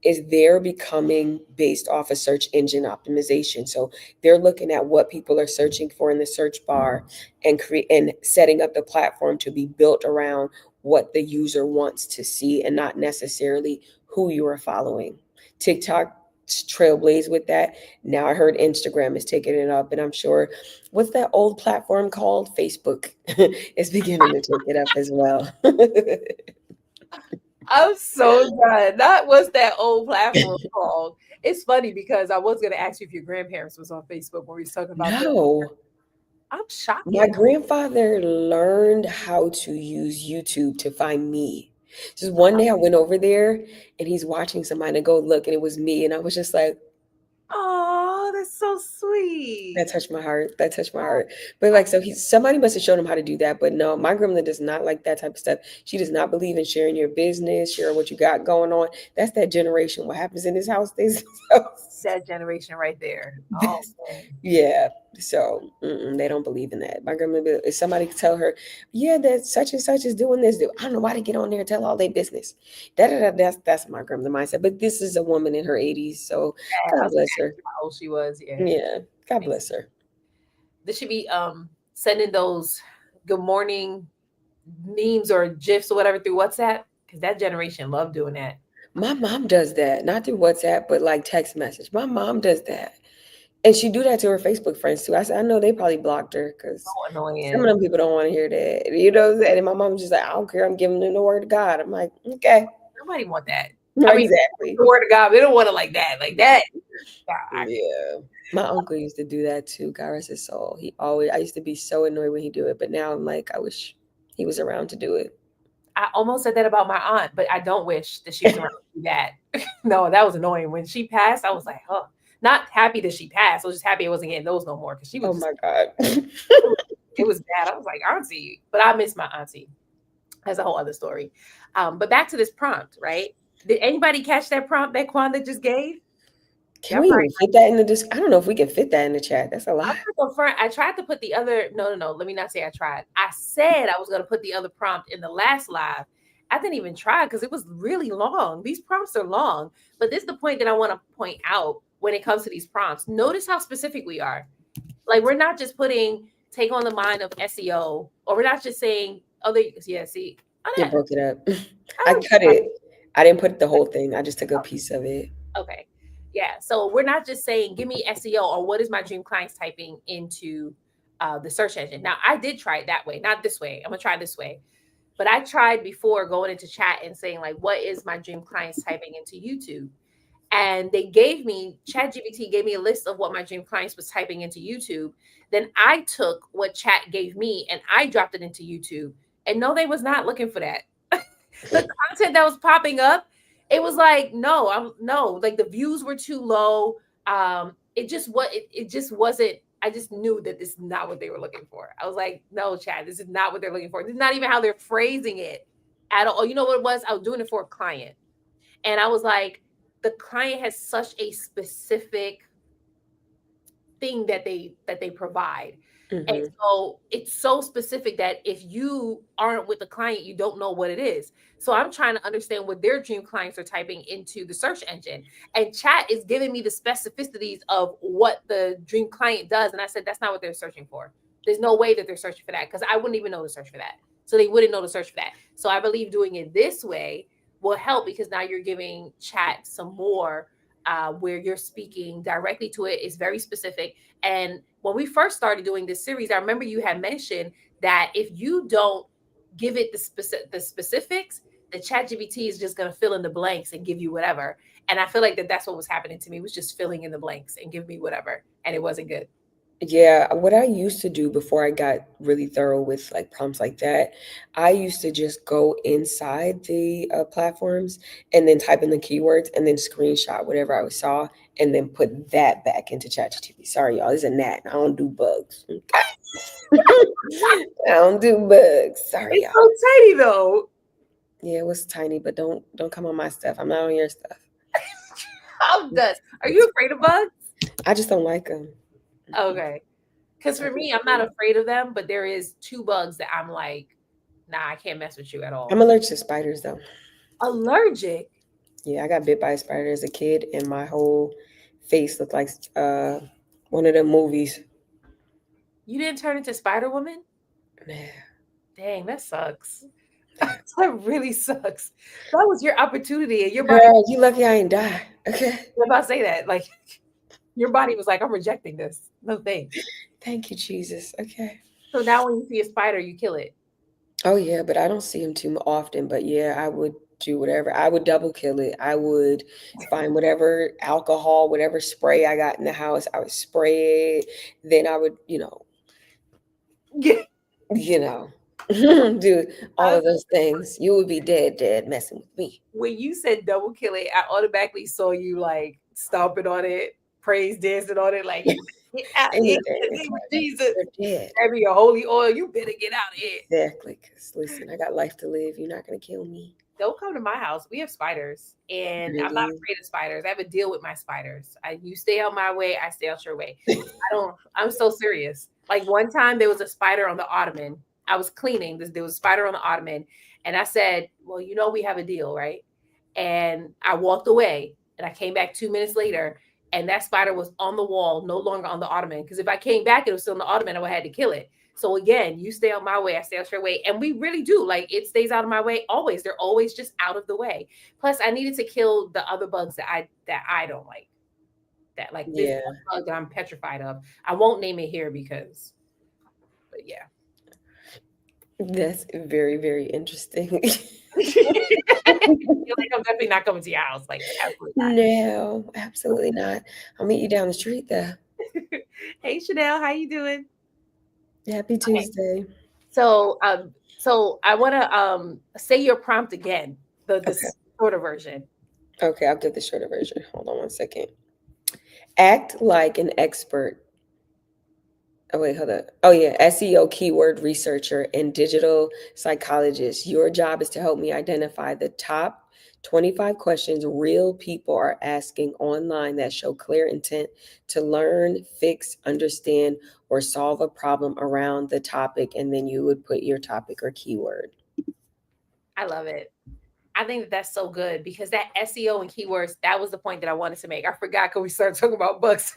is they're becoming based off of search engine optimization. So they're looking at what people are searching for in the search bar and create and setting up the platform to be built around what the user wants to see and not necessarily who you are following. TikTok trailblazed with that. Now I heard Instagram is taking it up, and I'm sure what's that old platform called? Facebook is beginning to take it up as well. I'm so done. That was that old platform called. It's funny because I was going to ask you if your grandparents was on Facebook when we was talking about that. No. I'm My shocking. grandfather learned how to use YouTube to find me. Just one day I went over there and he's watching somebody to go look, and it was me. And I was just like, Oh, that's so that sweet. touched my heart. That touched my heart. But like, so he's somebody must have shown him how to do that. But no, my grandmother does not like that type of stuff. She does not believe in sharing your business, share what you got going on. That's that generation. What happens in this house stays in this house. That generation right there. Oh man. Yeah. So they don't believe in that. My grandmother, if somebody could tell her, yeah, that such and such is doing this, I don't know why they get on there and tell all their business. That's my grandmother mindset. But this is a woman in her 80s, so Yeah, I God was gonna bless ask her. you how old she was. Yeah. Yeah, God bless her. They should be sending those. good morning memes or GIFs or whatever through WhatsApp? Because that generation loved doing that. My mom does that, not through WhatsApp, but like text message. My mom does that. And she do that to her Facebook friends too. I said, I know they probably blocked her So because some of annoying. them people don't want to hear that. You know what I'm saying? And my mom's just like, I don't care. I'm giving them the word of God. I'm like, okay. Nobody want that. I mean, Exactly. the word of God, they don't want it like that. Like that. God. Yeah. My uncle used to do that too. God rest his soul. He always, I used to be so annoyed when he do it, but now I'm like, I wish he was around to do it. I almost said that about my aunt, but I don't wish that she was around to do that. No, that was annoying. When she passed, I was like, oh, not happy that she passed. I was just happy I wasn't getting those no more because she was Oh just, my God. it was bad. I was like, auntie, but I miss my auntie. That's a whole other story. But back to this prompt, right? Did anybody catch that prompt that Quanda just gave? Can Y'all we probably. even fit that in the I don't know if we can fit that in the chat. That's a lot. I'm not gonna front. I tried to put the other. No, no, no. Let me not say I tried. I said I was gonna put the other prompt in the last live. I didn't even try because it was really long. These prompts are long, but this is the point that I want to point out when it comes to these prompts. Notice how specific we are. Like we're not just putting take on the mind of SEO, or we're not just saying other. Yeah, see, oh, It that broke it up. I I don't. cut it. I didn't put the whole thing. I just took a piece of it. Okay. Yeah. So we're not just saying, give me SEO or what is my dream clients typing into the search engine. Now, I did try it that way, not this way. I'm going to try this way. But I tried before going into chat and saying, like, what is my dream clients typing into YouTube? And they gave me, ChatGPT gave me a list of what my dream clients was typing into YouTube. Then I took what chat gave me and I dropped it into YouTube. And no, they was not looking for that. The content that was popping up, it was like, no, I'm no, like the views were too low. It just it just wasn't. I just knew that this is not what they were looking for. I was like, no, Chad, this is not what they're looking for. This is not even how they're phrasing it at all. You know what it was? I was doing it for a client. And I was like, the client has such a specific thing that they provide. And Hmm. so it's so specific that if you aren't with the client, you don't know what it is. So I'm trying to understand what their dream clients are typing into the search engine. And chat is giving me the specificities of what the dream client does. And I said, that's not what they're searching for. There's no way that they're searching for that because I wouldn't even know to search for that. So they wouldn't know to search for that. So I believe doing it this way will help because now you're giving chat some more where you're speaking directly to it. It's very specific. And when we first started doing this series, I remember you had mentioned that if you don't give it the specifics, the ChatGPT is just going to fill in the blanks and give you whatever. And I feel like that's what was happening to me, was just filling in the blanks and give me whatever, and it wasn't good. Yeah, what I used to do before I got really thorough with like prompts like that, I used to just go inside the platforms and then type in the keywords and then screenshot whatever I saw and then put that back into ChatGPT. Sorry, y'all, this is a gnat. I don't do bugs. I don't do bugs. Sorry, It's y'all. so tiny though. Yeah, it was tiny, but don't come on my stuff. I'm not on your stuff. How does? Are you It's, afraid of bugs? I just don't like them. Okay, because I for just me, I'm not afraid of them, but there is two bugs that I'm like, nah, I can't mess with you at I'm all. allergic to spiders though. Allergic. Yeah, I got bit by a spider as a kid, and my whole face looked like one of them movies. You didn't turn into Spider Woman? Yeah, Dang, that sucks. yeah. That really sucks. That was your opportunity, and your body. Girl, you lucky I ain't die. Okay. I'm about to say that. Like your body was like, "I'm rejecting this. No thanks." Thank you, Jesus. Okay. So now, when you see a spider, you kill it. Oh yeah, but I don't see him too often. But yeah, I would do whatever. I would double kill it. I would find whatever alcohol, whatever spray I got in the house. I would spray it. Then I would, Yeah. you know, do all of those things. You would be dead, dead messing with me. When you said double kill it, I automatically saw you like stomping on it, praise dancing on it, like get out of here Anything. in the It's name of like Jesus. you're dead. Having your holy oil, you better get out of here. Exactly. Because listen, I got life to live. You're not gonna kill me. Don't come to my house. We have spiders, and I'm not Really? afraid of spiders. I have a deal with my spiders. You stay out my way, I stay out your way. I don't. I'm so serious. Like one time, there was a spider on the ottoman. I was cleaning. There was a spider on the ottoman, and I said, "Well, you know, we have a deal, right?" And I walked away, and I came back 2 minutes later, and that spider was on the wall, no longer on the ottoman. Because if I came back, it was still on the ottoman. I would have had to kill it. So again, you stay out my way, I stay out your way. And we really do. Like it stays out of my way always. They're always just out of the way. Plus, I needed to kill the other bugs that I don't like. That like this Yeah, one bug that I'm petrified of. I won't name it here because but yeah. that's very, very interesting. You're like, I'm definitely not coming to your house. Like, absolutely No, absolutely not. I'll meet you down the street though. not. Hey Chanel, how you doing? Happy Okay. Tuesday. So I wanna say your prompt again, the Okay. shorter version. Okay, I'll give the shorter version. Hold on one second. Act like an expert. Oh wait, hold up. Oh yeah, SEO keyword researcher and digital psychologist. Your job is to help me identify the top 25 questions real people are asking online that show clear intent to learn, fix, understand, or solve a problem around the topic. And then you would put your topic or keyword. I love it. I think that that's so good because that SEO and keywords, that was the point that I wanted to make. I forgot because we started talking about bugs.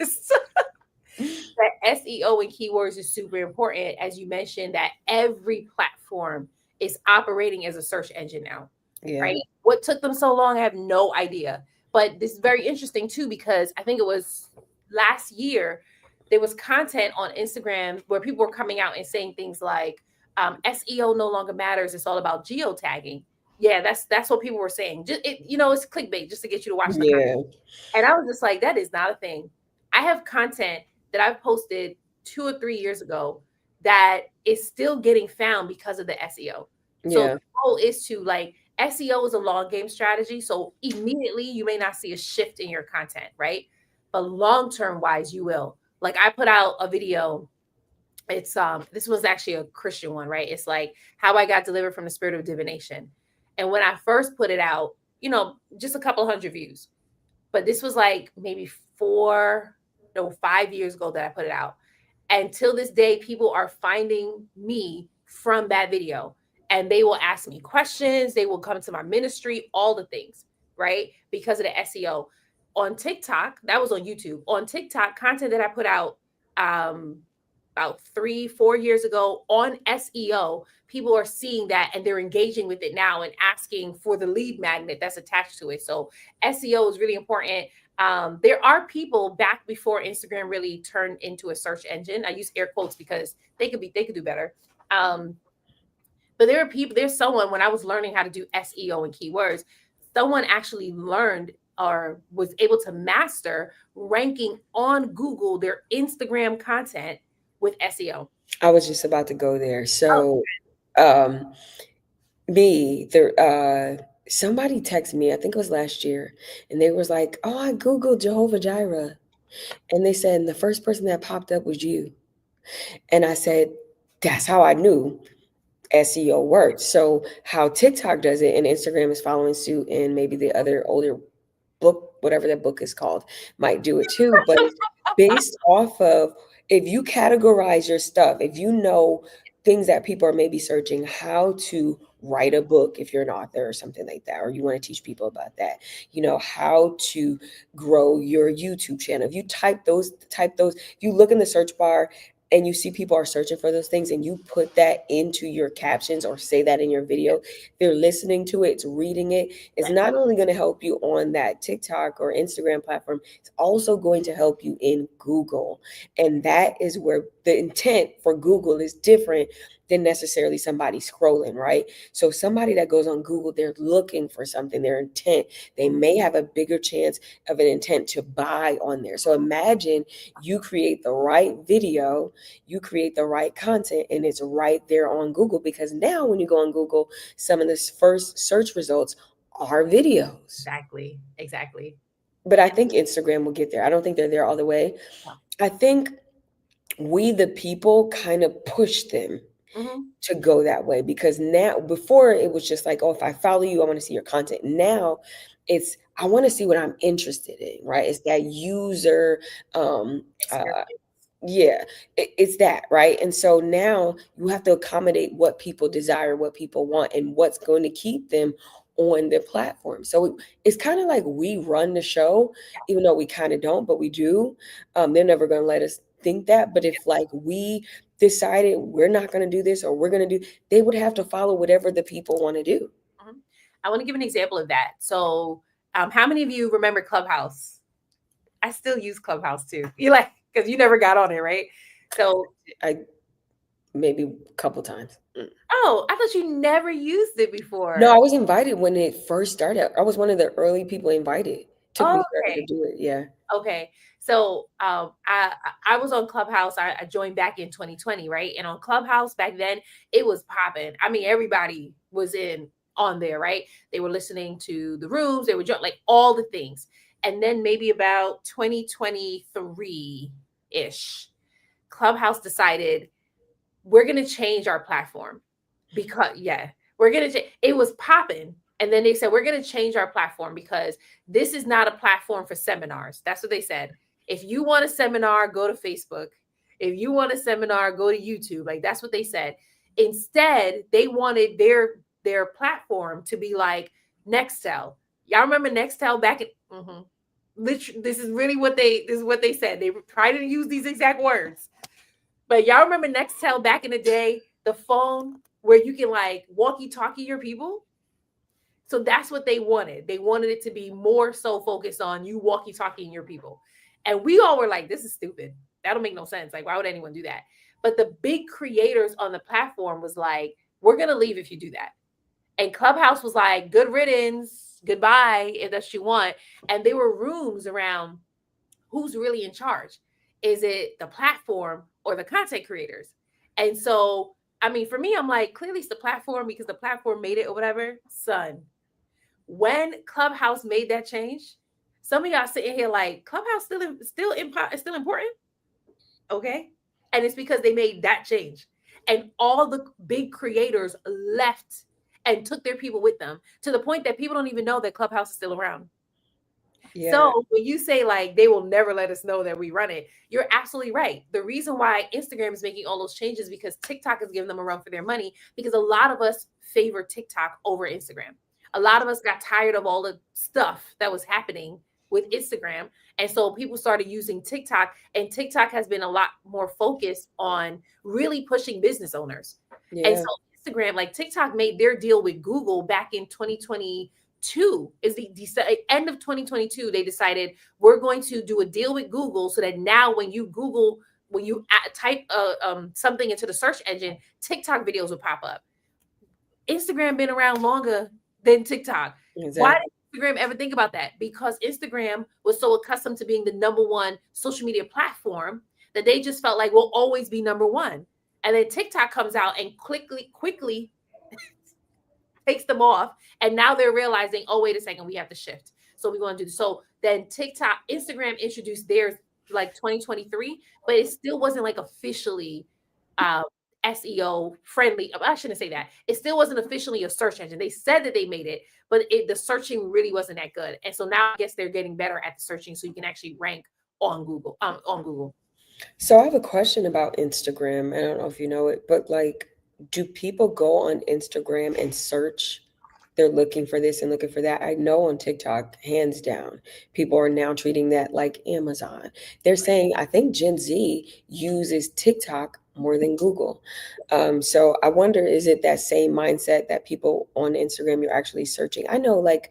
That SEO and keywords is super important. As you mentioned, that every platform is operating as a search engine now, Yeah. right? What took them so long, I have no idea. But this is very interesting too, because I think it was last year, there was content on Instagram where people were coming out and saying things like, SEO no longer matters. It's all about geotagging. Yeah, that's what people were saying. Just it's clickbait just to get you to watch the content. Yeah. And I was just like, that is not a thing. I have content that I've posted 2 or 3 years ago that is still getting found because of the SEO. So the Yeah. goal is to like SEO is a long game strategy. So immediately you may not see a shift in your content, right? But long term wise, you will. Like I put out a video. It's this was actually a Christian one, right? It's like how I got delivered from the spirit of divination. And when I first put it out, just a couple hundred views, but this was like maybe 5 years ago that I put it out. And till this day, people are finding me from that video and they will ask me questions. They will come to my ministry, all the things, right? Because of the SEO. On TikTok, that was on YouTube. On TikTok, content that I put out um, about 3, 4 years ago on SEO, people are seeing that and they're engaging with it now and asking for the lead magnet that's attached to it. So SEO is really important. There are people back before Instagram really turned into a search engine. I use air quotes because they could do better. Um, but there are people, there's someone when I was learning how to do SEO and keywords, someone actually learned or was able to master ranking on Google their Instagram content with SEO. I was just about to go there. Oh, So, um, me, there, somebody texted me, I think it was last year, and they was like, "Oh, I Googled Jehovah Jireh," and they said, and the first person that popped up was you. And I said, that's how I knew SEO worked. So how TikTok does it and Instagram is following suit, and maybe the other older book, whatever that book is called, might do it too. But it's based off of, if you categorize your stuff, if you know things that people are maybe searching, how to write a book if you're an author or something like that, or you want to teach people about that, how to grow your YouTube channel. If you type those, if you look in the search bar and you see people are searching for those things and you put that into your captions or say that in your video, they're listening to it, it's reading it. It's not only going to help you on that TikTok or Instagram platform, it's also going to help you in Google. And that is where the intent for Google is different than necessarily somebody scrolling, right? So somebody that goes on Google, they're looking for something, their intent, they may have a bigger chance of an intent to buy on there. So imagine you create the right video, you create the right content, and it's right there on Google, because now when you go on Google, some of the first search results are videos. exactly, exactly. But I think Instagram will get there. I don't think they're there all the way. I think we, the people, kind of push them Mhm. to go that way, because now, before it was just like, oh, if I follow you, I want to see your content. Now it's, I want to see what I'm interested in, right? It's that user, um, uh, Experience. yeah, it's that, right? And so now you have to accommodate what people desire, what people want, and what's going to keep them on the platform. So it's kind of like we run the show, even though we kind of don't, but we do. They're never going to let us think that. But if like we decided we're not going to do this or we're going to do, they would have to follow whatever the people want to do. I want to give an example of that. So, how many of you remember Clubhouse? I still use Clubhouse too. You like, because you never got on it, right? So, I maybe a couple times. oh, I thought you never used it before. No, I was invited when it first started. I was one of the early people invited. Took me Oh, forever to okay. do it. Yeah. Okay. So I was on Clubhouse. I joined back in 2020, right? And on Clubhouse back then, it was popping. I mean, everybody was in on there, right? They were listening to the rooms, they were like all the things. And then maybe about 2023-ish, Clubhouse decided we're gonna change our platform because we're gonna it was popping. And then they said we're gonna change our platform because this is not a platform for seminars. That's what they said. If you want a seminar, go to Facebook. If you want a seminar, go to YouTube. Like that's what they said. Instead, they wanted their platform to be like Nextel. Y'all remember Nextel back in literally, this is what they said. They tried to use these exact words. But y'all remember Nextel back in the day, the phone where you can like walkie-talkie your people? So that's what they wanted. They wanted it to be more so focused on you walkie-talkieing your people. And we all were like, this is stupid. That'll make no sense. Like, why would anyone do that? But the big creators on the platform was like, we're gonna leave if you do that. And Clubhouse was like, good riddance, goodbye, if that's what you want. And there were rooms around who's really in charge. Is it the platform or the content creators? And so, I mean, for me, I'm like, clearly it's the platform because the platform made it or whatever. Son, when Clubhouse made that change, some of y'all sitting here like, Clubhouse still important, okay? And it's because they made that change, and all the big creators left and took their people with them to the point that people don't even know that Clubhouse is still around. Yeah. So when you say like they will never let us know that we run it, you're absolutely right. The reason why Instagram is making all those changes because TikTok is giving them a run for their money because a lot of us favor TikTok over Instagram. A lot of us got tired of all the stuff that was happening with Instagram. And so people started using TikTok, and TikTok has been a lot more focused on really pushing business owners. And Yeah. so Instagram, like TikTok made their deal with Google back in 2022 is the end of 2022. They decided we're going to do a deal with Google so that now when you Google, when you type something into the search engine, TikTok videos will pop up. Instagram been around longer than TikTok. Why Exactly. did Instagram ever think about that? Because Instagram was so accustomed to being the number one social media platform that they just felt like we'll always be number one. And then TikTok comes out and quickly takes them off. And now they're realizing, oh, wait a second, we have to shift. So we want to do this. So then Instagram introduced theirs like 2023, but it still wasn't like officially uh, SEO friendly. I shouldn't say that. It still wasn't officially a search engine. They said that they made it, but the searching really wasn't that good. And so now I guess they're getting better at the searching, so you can actually rank on Google. On Google. So I have a question about Instagram. I don't know if you know it, but like, do people go on Instagram and search? They're looking for this and looking for that. I know on TikTok, hands down, people are now treating that like Amazon. They're saying, I think Gen Z uses TikTok more than Google. So I wonder, is it that same mindset that people on Instagram, you're actually searching? I know, like,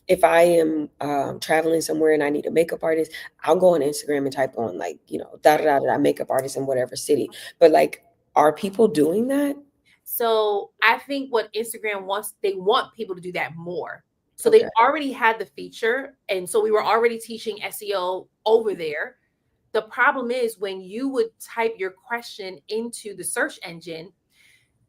if I am traveling somewhere and I need a makeup artist, I'll go on Instagram and type on like, da da da da makeup artist in whatever city. But like, are people doing that? So I think what Instagram wants, they want people to do that more. So they Okay. already had the feature. And so we were already teaching SEO over there. The problem is when you would type your question into the search engine,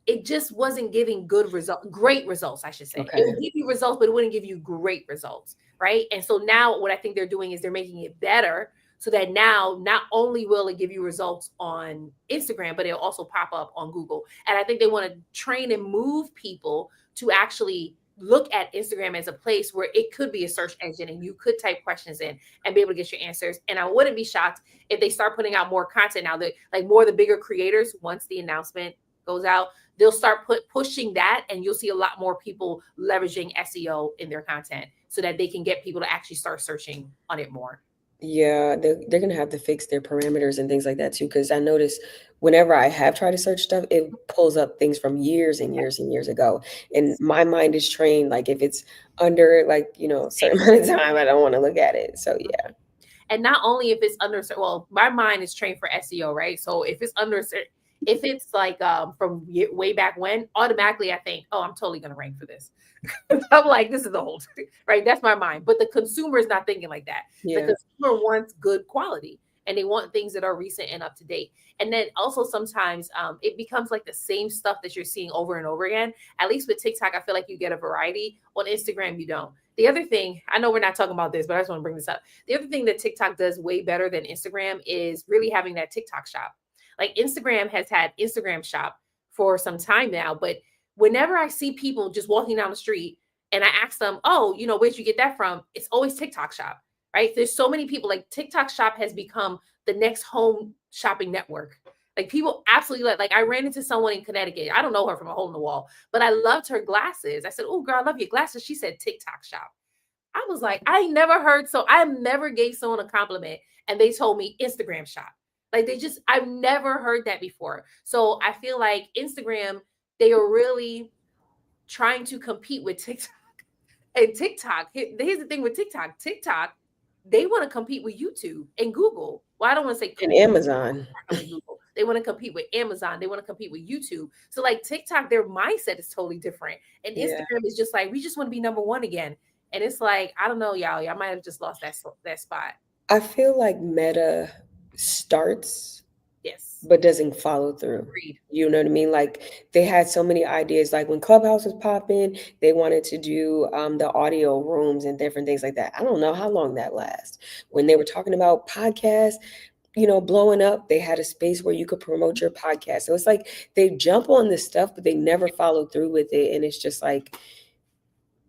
it just wasn't giving great results, I should say. It Okay. would give you results, but it wouldn't give you great results, right? And so now what I think they're doing is they're making it better so that now not only will it give you results on Instagram, but it'll also pop up on Google. And I think they want to train and move people to actually look at Instagram as a place where it could be a search engine and you could type questions in and be able to get your answers. And I wouldn't be shocked if they start putting out more content now that like more of the bigger creators, once the announcement goes out, they'll start pushing that, and you'll see a lot more people leveraging SEO in their content so that they can get people to actually start searching on it more. Yeah, they're gonna have to fix their parameters and things like that too. Because I notice whenever I have tried to search stuff, it pulls up things from years and years and years ago. And Yes. my mind is trained, like if it's under like, a certain amount of time, I don't want to look at it. So yeah. And not only if it's under, well, my mind is trained for SEO, right? So if it's under, if it's like from way back when, automatically I think, oh, I'm totally gonna rank for this. I'm like, this is the whole right. That's my mind. But the consumer is not thinking like that. The Yeah. consumer wants good quality and they want things that are recent and up to date. And then also sometimes it becomes like the same stuff that you're seeing over and over again. At least with TikTok, I feel like you get a variety. On Instagram, you don't. The other thing, I know we're not talking about this, but I just want to bring this up. The other thing that TikTok does way better than Instagram is really having that TikTok shop. Like Instagram has had Instagram shop for some time now, but whenever I see people just walking down the street and I ask them, oh, where'd you get that from? It's always TikTok shop, right? There's so many people like TikTok shop has become the next home shopping network. Like people absolutely like I ran into someone in Connecticut. I don't know her from a hole in the wall, but I loved her glasses. I said, oh girl, I love your glasses. She said TikTok shop. I was like, I never heard so I never gave someone a compliment and they told me Instagram shop. Like they just I've never heard that before. So I feel like Instagram, they are really trying to compete with TikTok. And TikTok, here's the thing with TikTok. TikTok, they want to compete with YouTube and Google. Well, I don't want to say And Amazon. partner with Google. They want to compete with Amazon. They want to compete with YouTube. So like TikTok, their mindset is totally different. And Yeah. Instagram is just like, we just want to be number one again. And it's like, I don't know, y'all. Y'all might have just lost that spot. I feel like Meta starts Yes. but doesn't follow through. Agreed. You know what I mean? Like they had so many ideas. Like when Clubhouse was popping, they wanted to do the audio rooms and different things like that. I don't know how long that lasts. When they were talking about podcasts, blowing up, they had a space where you could promote your podcast. So it's like they jump on this stuff, but they never follow through with it. And it's just like,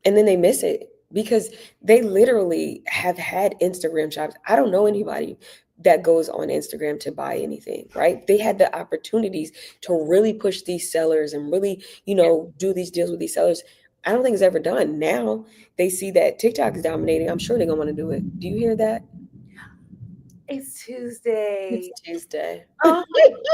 and then they miss it because they literally have had Instagram shops. I don't know anybody that goes on Instagram to buy anything, right? They had the opportunities to really push these sellers and really, Yeah. do these deals with these sellers. I don't think it's ever done. Now they see that TikTok is dominating. I'm sure they're gonna want to do it. Do you hear that? It's It's Tuesday. Tuesday. Oh,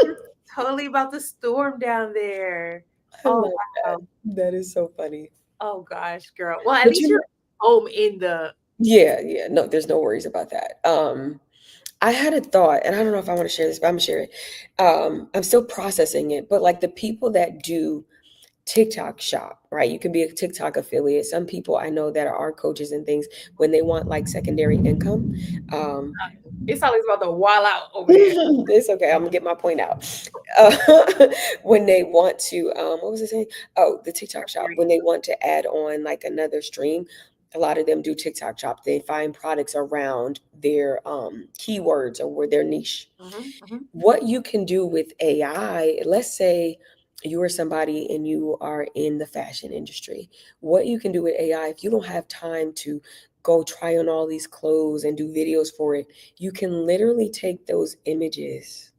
it's totally about the storm down there. I Oh, love that. wow. That is so funny. Oh gosh, girl. Well, at But least you're home in the yeah, yeah, no, there's no worries about that. I had a thought, and I don't know if I want to share this, but I'm gonna share it. I'm still processing it, but like the people that do TikTok shop, right? You can be a TikTok affiliate. Some people I know that are coaches and things when they want like secondary income. Um, it's always about the wall out over there. it's okay. I'm gonna get my point out. Uh, when they want to, what was I saying? Oh, the TikTok shop. When they want to add on like another stream, a lot of them do TikTok shop. They find products around their keywords or where their niche. Mhm, mhm. What you can do with AI, let's say you are somebody and you are in the fashion industry. What you can do with AI, if you don't have time to go try on all these clothes and do videos for it, you can literally take those images,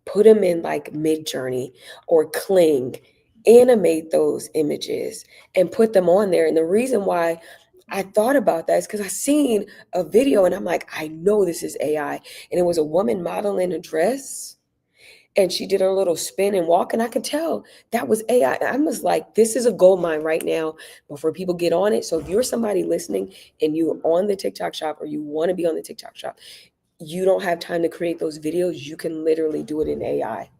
put them in like MidJourney or Kling, animate those images and put them on there. And the reason why I thought about that is because I seen a video and I'm like, I know this is AI. And it was a woman modeling a dress and she did her little spin and walk. And I could tell that was AI. I was like, this is a gold mine right now before people get on it. So if you're somebody listening and you're on the TikTok shop or you want to be on the TikTok shop, you don't have time to create those videos, you can literally do it in AI.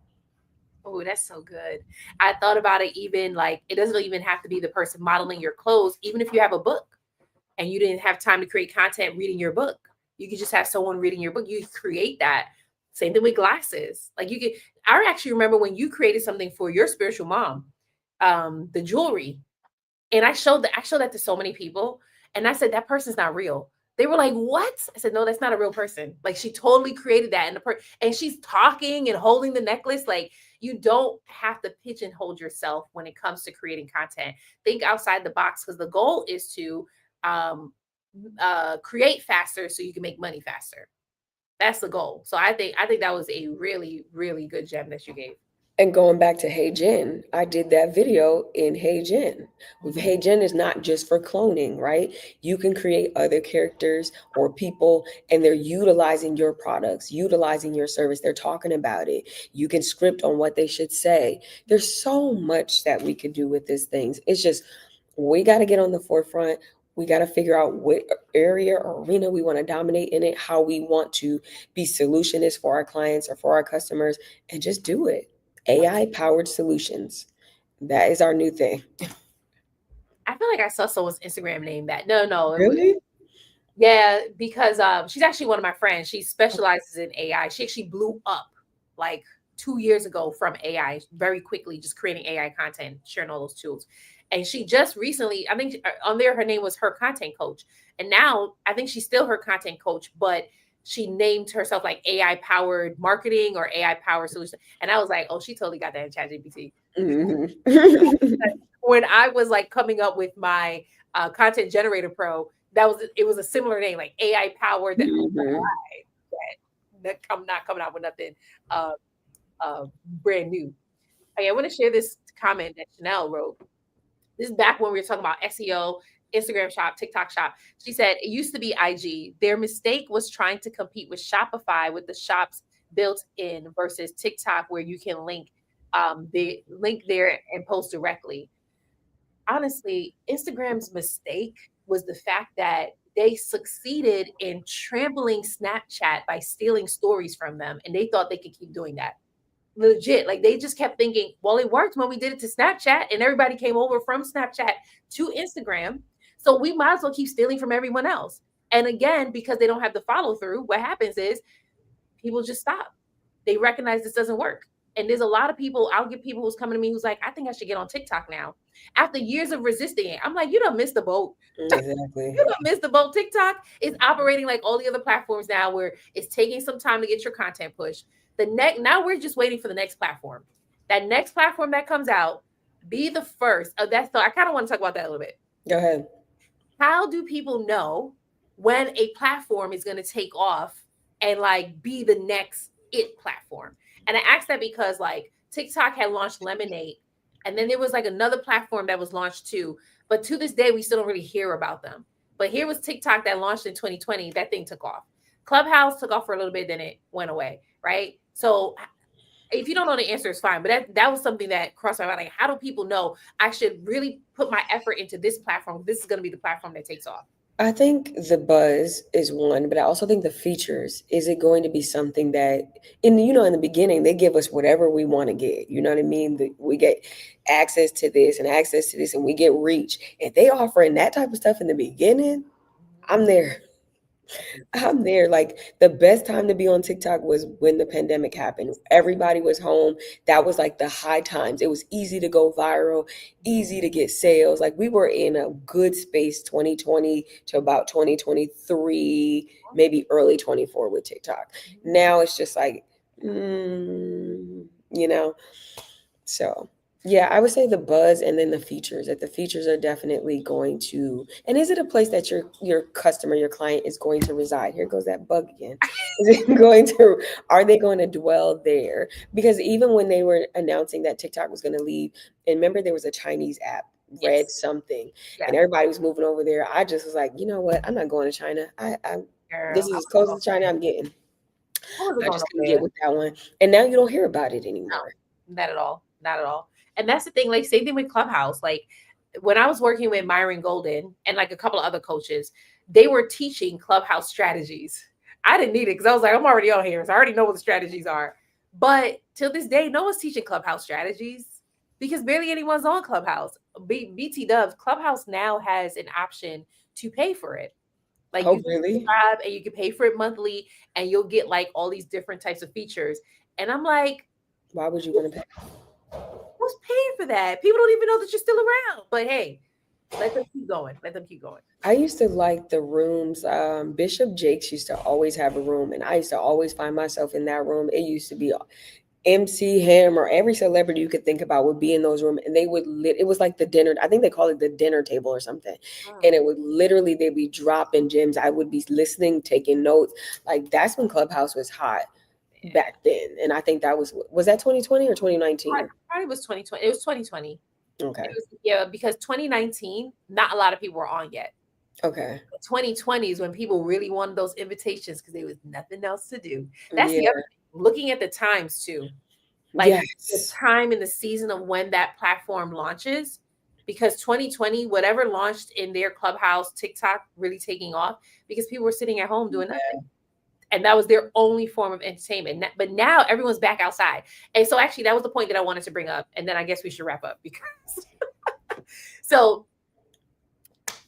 Oh, that's so good. I thought about it even like it doesn't even have to be the person modeling your clothes, even if you have a book and you didn't have time to create content reading your book. You could just have someone reading your book. You create that. Same thing with glasses. Like you could I actually remember when you created something for your spiritual mom, the jewelry. And I showed that to so many people, and I said, "That person's not real." They were like, "What?" I said, "No, that's not a real person. Like she totally created that, and and she's talking and holding the necklace. Like you don't have to pigeonhole yourself when it comes to creating content. Think outside the box because the goal is to um, create faster so you can make money faster. That's the goal. So I think that was a really really good gem that you gave. And going back to Hey Jen, I did that video in Hey Jen. With Hey Jen is not just for cloning, right? You can create other characters or people, and they're utilizing your products, utilizing your service. They're talking about it. You can script on what they should say. There's so much that we could do with these things. It's just we got to get on the forefront. We got to figure out what area or arena we want to dominate in it, how we want to be solutionists for our clients or for our customers, and just do it. AI powered solutions. That is our new thing. I feel like I saw someone's Instagram name that. No, no, it was Really? yeah, because she's actually one of my friends. She specializes in AI. She actually blew up like 2 years ago from AI very quickly, just creating AI content, sharing all those tools. And she just recently, I think on there, her name was her content coach. And now I think she's still her content coach, but she named herself like AI powered marketing or AI powered solution. And I was like, oh, she totally got that in ChatGPT. Mhm. When I was like coming up with my content generator pro, it was a similar name, like AI powered. That Mhm. not coming out with nothing uh, brand new. Okay, I want to share this comment that Chanel wrote. This is back when we were talking about SEO, Instagram shop, TikTok shop. She said it used to be IG. Their mistake was trying to compete with Shopify with the shops built in versus TikTok, where you can link the link there and post directly. Honestly, Instagram's mistake was the fact that they succeeded in trampling Snapchat by stealing stories from them, and they thought they could keep doing that. Legit, like they just kept thinking, well, it worked when we did it to Snapchat, and everybody came over from Snapchat to Instagram. So we might as well keep stealing from everyone else. And again, because they don't have the follow through, what happens is people just stop. They recognize this doesn't work. And there's a lot of people, I'll get people who's coming to me who's like, I think I should get on TikTok now. After years of resisting it, I'm like, you don't miss the boat. Exactly. You don't miss the boat. TikTok is operating like all the other platforms now where it's taking some time to get your content pushed. Now we're just waiting for the next platform. That next platform that comes out, be the first. That's so I kind of want to talk about that a little bit. Go ahead. How do people know when a platform is going to take off and like be the next it platform? And I asked that because like TikTok had launched Lemonade, and then there was like another platform that was launched too. But to this day, we still don't really hear about them. But here was TikTok that launched in 2020. That thing took off. Clubhouse took off for a little bit, then it went away, right? So if you don't know the answer, it's fine. But that was something that crossed my mind. Like, how do people know I should really put my effort into this platform? This is going to be the platform that takes off. I think the buzz is one, but I also think the features. Is it going to be something that, in the beginning, they give us whatever we want to get. You know what I mean? We get access to this and access to this, and we get reach. If they offering that type of stuff in the beginning, I'm there. I'm there. Like the best time to be on TikTok was when the pandemic happened. Everybody was home. That was like the high times. It was easy to go viral, easy to get sales. Like we were in a good space 2020 to about 2023, maybe early 24 with TikTok. Now it's just like, you know, so yeah, I would say the buzz and then the features. That the features are definitely going to. And is it a place that your customer, your client is going to reside? Here goes that bug again. Is it going to? Are they going to dwell there? Because even when they were announcing that TikTok was going to leave, and remember there was a Chinese app, Red Yes. something, and Yes. everybody was moving over there. I just was like, you know what? I'm not going to China. I this Girl, is I as close wasn't as China I'm getting. I wasn't I going just over couldn't get there. with that one. And now you don't hear about it No, anymore. not at all. Not at all. And that's the thing. Like, same thing with Clubhouse. Like, when I was working with Myron Golden and like a couple of other coaches, they were teaching Clubhouse strategies. I didn't need it because I was like, I'm already on here, so I already know what the strategies are. But till this day, no one's teaching Clubhouse strategies because barely anyone's on Clubhouse. BT Dubs, Clubhouse now has an option to pay for it. Like Oh, you can really? subscribe and you can pay for it monthly, and you'll get like all these different types of features. And I'm like, Why would you want to pay? who's paying for that? People don't even know that you're still around. But hey, let them keep going. Let them keep going. I used to like the rooms. Bishop Jakes used to always have a room, and I used to always find myself in that room. It used to be MC Hammer, every celebrity you could think about would be in those rooms, and they would it was like the dinner. I think they call it the dinner table or something, and Mm. it would literally they'd be dropping gems. I would be listening, taking notes. Like that's when Clubhouse was hot. back then. And I think that was that 2020 or 2019? Probably was 2020. It was 2020. It Okay. was, yeah, because 2019, not a lot of people were on yet. Okay. 2020 is when people really wanted those invitations because there was nothing else to do. That's the other Yeah. thing. Looking at the times too, like the Yes. time and the season of when that platform launches. Because 2020, whatever launched in their Clubhouse, TikTok really taking off because people were sitting at home doing nothing. And that was their only form of entertainment. But now everyone's back outside. And so actually that was the point that I wanted to bring up. And then I guess we should wrap up because so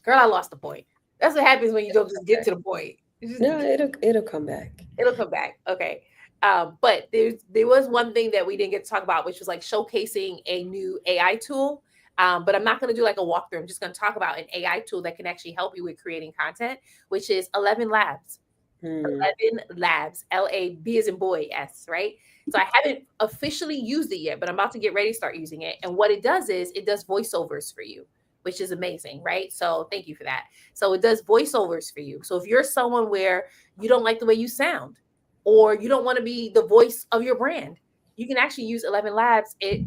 girl, I lost the point. That's what happens when you don't just get Okay. to the point. You just No, it'll come back. it'll come back. Okay. But there was one thing that we didn't get to talk about, which was like showcasing a new AI tool. But I'm not going to do like a walkthrough. I'm just going to talk about an AI tool that can actually help you with creating content, which is ElevenLabs. Hmm. ElevenLabs, LAB as in boy, S, right? So I haven't officially used it yet, but I'm about to get ready to start using it. And what it does is it does voiceovers for you, which is amazing, right? So thank you for that. So it does voiceovers for you. So if you're someone where you don't like the way you sound, or you don't want to be the voice of your brand, you can actually use ElevenLabs. It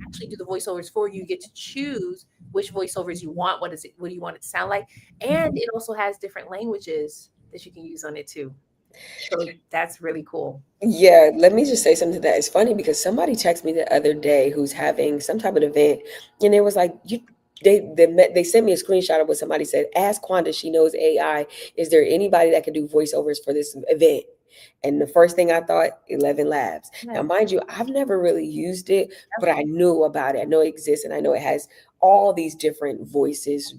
actually do the voiceovers for you. You get to choose which voiceovers you want. What do you want it to sound like? And it also has different languages that you can use on it too. So that's really cool. Yeah, let me just say something to that. It's funny because somebody texted me the other day who's having some type of event, and it was like they sent me a screenshot of what somebody said. Ask Quonda, she knows AI. Is there anybody that can do voiceovers for this event? And the first thing I thought, ElevenLabs. Yeah. Now, mind you, I've never really used it, but I knew about it. I know it exists, and I know it has all these different voices,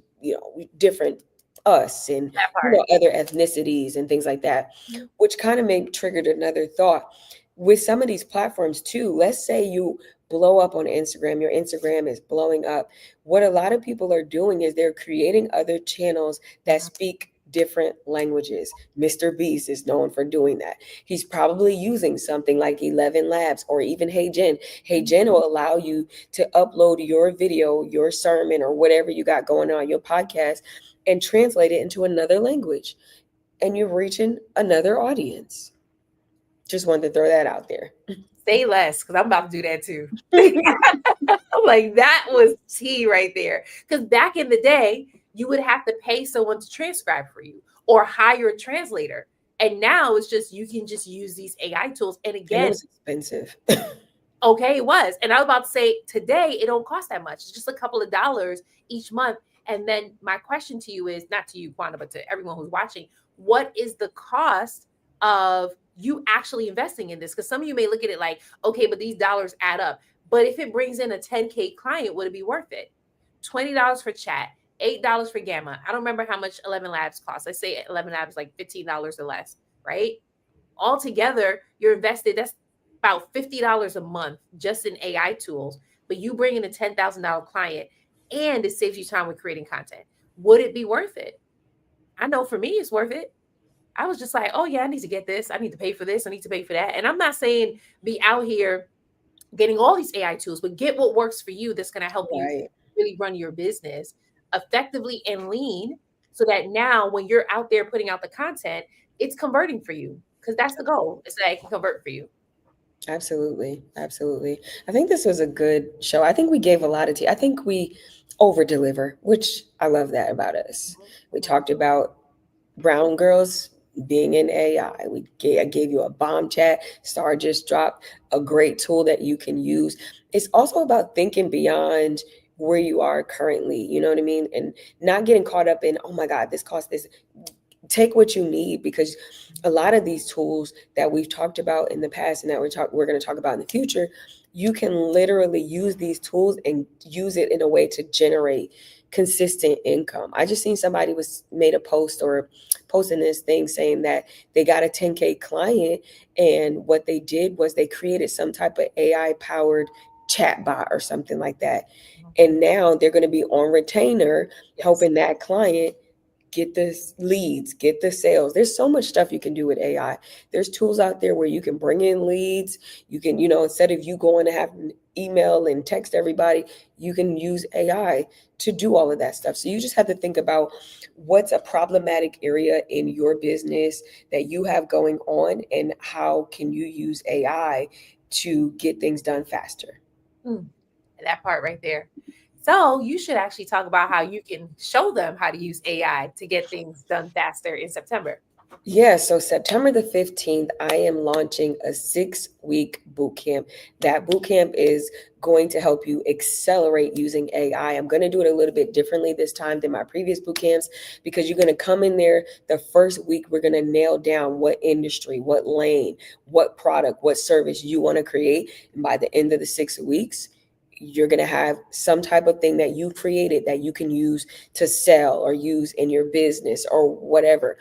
different us and That part. other ethnicities and things like that, Mhm. which kind of made triggered another thought with some of these platforms too. Let's say you blow up on Instagram, your Instagram is blowing up. What a lot of people are doing is they're creating other channels that Mhm. speak different languages. Mr. Beast is known for doing that. He's probably using something like ElevenLabs or even Hey Jen. Hey Jen will allow you to upload your video, your sermon, or whatever you got going on, your podcast, and translate it into another language. And you're reaching another audience. Just wanted to throw that out there. Say less, because I'm about to do that too. Like that was tea right there. Because back in the day, you would have to pay someone to transcribe for you or hire a translator. And now it's just you can just use these AI tools. And And it again, was expensive. okay, it was. And I was about to say today it don't cost that much. It's just a couple of dollars each month. And then my question to you is not to you, Quanda, but to everyone who's watching, what is the cost of you actually investing in this? Because some of you may look at it like, okay, but these dollars add up. But if it brings in a 10K client, would it be worth it? $20 for chat, $8 for gamma. I don't remember how much ElevenLabs costs. I say ElevenLabs like $15 or less, right? Altogether, you're invested. That's about $50 a month just in AI tools. But you bring in a $10,000 client, and it saves you time with creating content. Would it be worth it? I know for me, it's worth it. I was just like, oh yeah, I need to get this. I need to pay for this. I need to pay for that. And I'm not saying be out here getting all these AI tools, but get what works for you that's going to help you Right. really run your business effectively and lean so that now when you're out there putting out the content, it's converting for you because that's the goal is that it can convert for you. Absolutely. Absolutely. I think this was a good show. I think we gave a lot of tea. I think we over deliver, which I love that about us. We talked about brown girls being in AI. I gave you a bomb chat. Star just dropped a great tool that you can use. It's also about thinking beyond where you are currently. You know what I mean? And not getting caught up in, oh my God, this cost this. Take what you need, because a lot of these tools that we've talked about in the past and that we're going to talk about in the future, you can literally use these tools and use it in a way to generate consistent income. I just seen somebody was made a post or posting this thing saying that they got a 10K client, and what they did was they created some type of AI powered chat bot or something like that, and now they're going to be on retainer Yes. helping that client get the leads, get the sales. There's so much stuff you can do with AI. There's tools out there where you can bring in leads. You can, instead of you going to have an email and text everybody, you can use AI to do all of that stuff. So you just have to think about what's a problematic area in your business that you have going on, and how can you use AI to get things done faster. Mm, that part right there. So you should actually talk about how you can show them how to use AI to get things done faster in September. Yeah, so September the 15th, I am launching a 6-week boot camp. That boot camp is going to help you accelerate using AI. I'm going to do it a little bit differently this time than my previous boot camps, because you're going to come in there the first week. We're going to nail down what industry, what lane, what product, what service you want to create. And by the end of the 6 weeks, you're going to have some type of thing that you created that you can use to sell or use in your business or whatever.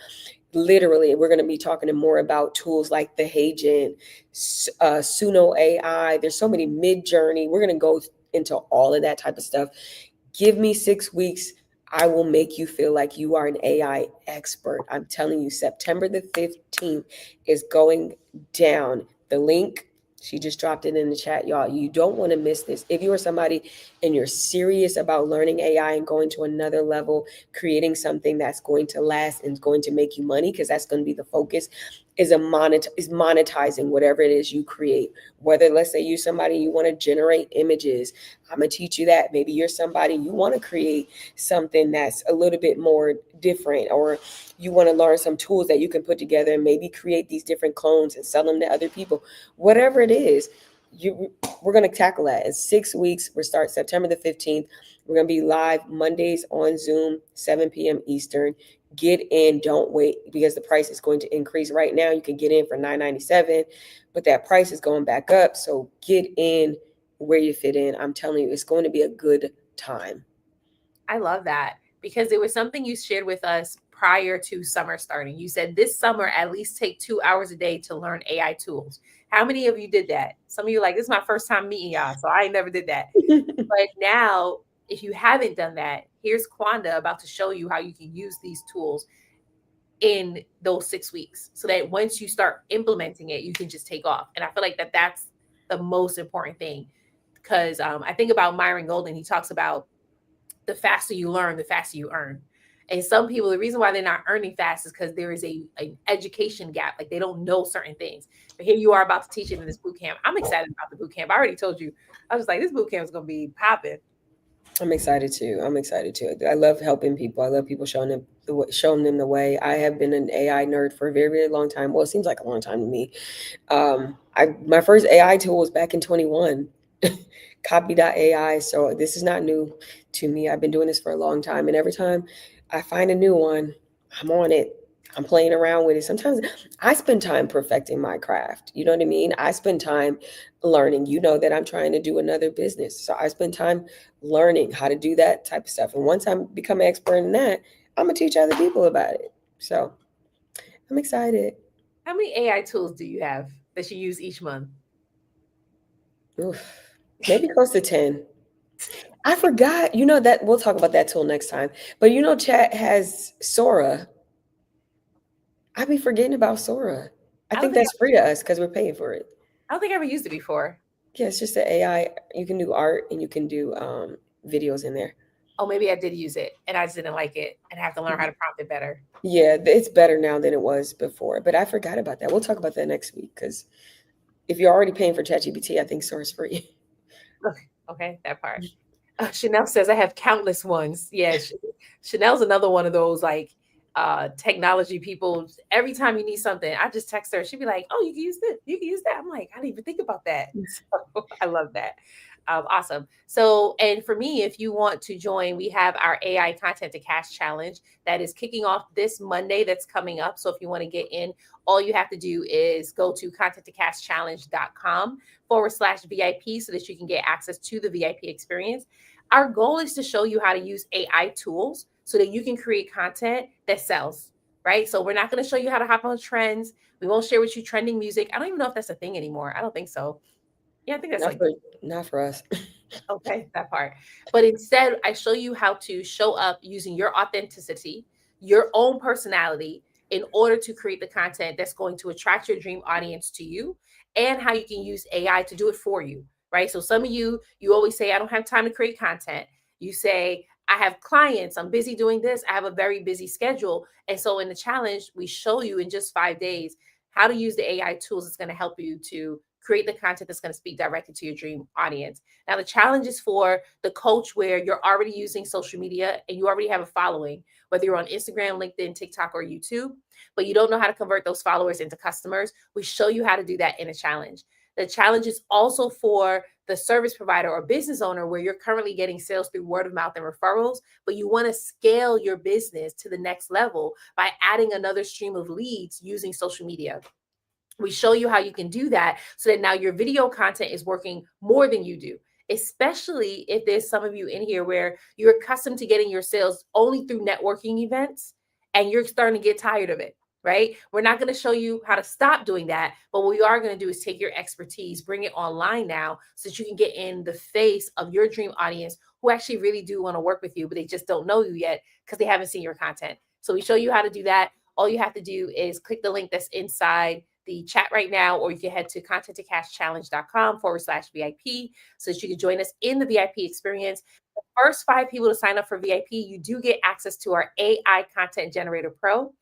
Literally, we're going to be talking more about tools like the Hagen, Suno AI. There's so many, MidJourney. We're going to go into all of that type of stuff. Give me 6 weeks. I will make you feel like you are an AI expert. I'm telling you, September the 15th is going down. The link, she just dropped it in the chat, y'all. You don't want to miss this. If you are somebody and you're serious about learning AI and going to another level, creating something that's going to last and going to make you money, because that's going to be the focus, is monetizing whatever it is you create. Whether, let's say, you're somebody, you want to generate images, I'm gonna teach you that. Maybe you're somebody, you want to create something that's a little bit more different, or you want to learn some tools that you can put together and maybe create these different clones and sell them to other people. Whatever it is, we're going to tackle that in 6 weeks. We start September the 15th. We're going to be live Mondays on Zoom, 7 p.m. Eastern. Get in, don't wait, because the price is going to increase. Right now you can get in for $9.97, but that price is going back up. So get in where you fit in. I'm telling you, it's going to be a good time. I love that because it was something you shared with us prior to summer starting. You said this summer, at least take 2 hours a day to learn AI tools. How many of you did that? Some of you are like, this is my first time meeting y'all, so I ain't never did that. But now, if you haven't done that, here's Quonda about to show you how you can use these tools in those 6 weeks so that once you start implementing it, you can just take off. And I feel like that's the most important thing because I think about Myron Golden. He talks about the faster you learn, the faster you earn. And some people, the reason why they're not earning fast is because there is an education gap. Like they don't know certain things. But here you are about to teach it in this boot camp. I'm excited about the boot camp. I already told you. I was like, this boot camp is going to be popping. I'm excited too. I'm excited too. I love helping people. I love people showing them the way. I have been an AI nerd for a very, very long time. Well, it seems like a long time to me. My first AI tool was back in 21, Copy.ai. So this is not new to me. I've been doing this for a long time, and every time I find a new one, I'm on it. I'm playing around with it. Sometimes I spend time perfecting my craft. You know what I mean? I spend time learning. You know that I'm trying to do another business. So I spend time learning how to do that type of stuff. And once I become an expert in that, I'm gonna teach other people about it. So I'm excited. How many AI tools do you have that you use each month? Oof. Maybe close to 10. I forgot. You know that we'll talk about that tool next time. But Chat has Sora. I be forgetting about Sora. I I don't think think that's free to us because we're paying for it. I don't think I ever used it before. Yeah, it's just the AI. You can do art and you can do videos in there. Oh, maybe I did use it and I just didn't like it and I have to learn how to prompt it better. Yeah, it's better now than it was before. But I forgot about that. We'll talk about that next week, because if you're already paying for ChatGPT, I think Sora's free. Okay, that part. Chanel says I have countless ones. Yeah, Chanel's another one of those like technology people. Every time you need something, I just text her. She'd be like, "Oh, you can use this. You can use that." I'm like, I didn't even think about that. So I love that. Awesome. So, and for me, if you want to join, we have our AI content to cash challenge that is kicking off this Monday. That's coming up. So, if you want to get in, all you have to do is go to contenttocashchallenge.com/VIP so that you can get access to the VIP experience. Our goal is to show you how to use AI tools so that you can create content that sells, right? So we're not going to show you how to hop on trends. We won't share with you trending music. I don't even know if that's a thing anymore. I don't think so. Yeah, I think that's Not like, for not for us. okay, that part. But instead, I show you how to show up using your authenticity, your own personality in order to create the content that's going to attract your dream audience to you, and how you can use AI to do it for you, right? So some of you always say, I don't have time to create content. You say, I have clients, I'm busy doing this, I have a very busy schedule. And so in the challenge, we show you in just 5 days how to use the AI tools that's going to help you to create the content that's going to speak directly to your dream audience. Now, the challenge is for the coach where you're already using social media and you already have a following, whether you're on Instagram, LinkedIn, TikTok, or YouTube, but you don't know how to convert those followers into customers. We show you how to do that in a challenge. The challenge is also for the service provider or business owner where you're currently getting sales through word of mouth and referrals, but you want to scale your business to the next level by adding another stream of leads using social media. We show you how you can do that so that now your video content is working more than you do, especially if there's some of you in here where you're accustomed to getting your sales only through networking events and you're starting to get tired of it, right? We're not going to show you how to stop doing that, but what we are going to do is take your expertise, bring it online now so that you can get in the face of your dream audience who actually really do want to work with you, but they just don't know you yet because they haven't seen your content. So we show you how to do that. All you have to do is click the link that's inside the chat right now, or you can head to content2cashchallenge.com/VIP so that you can join us in the VIP experience. The first 5 people to sign up for VIP, you do get access to our AI Content Generator Pro.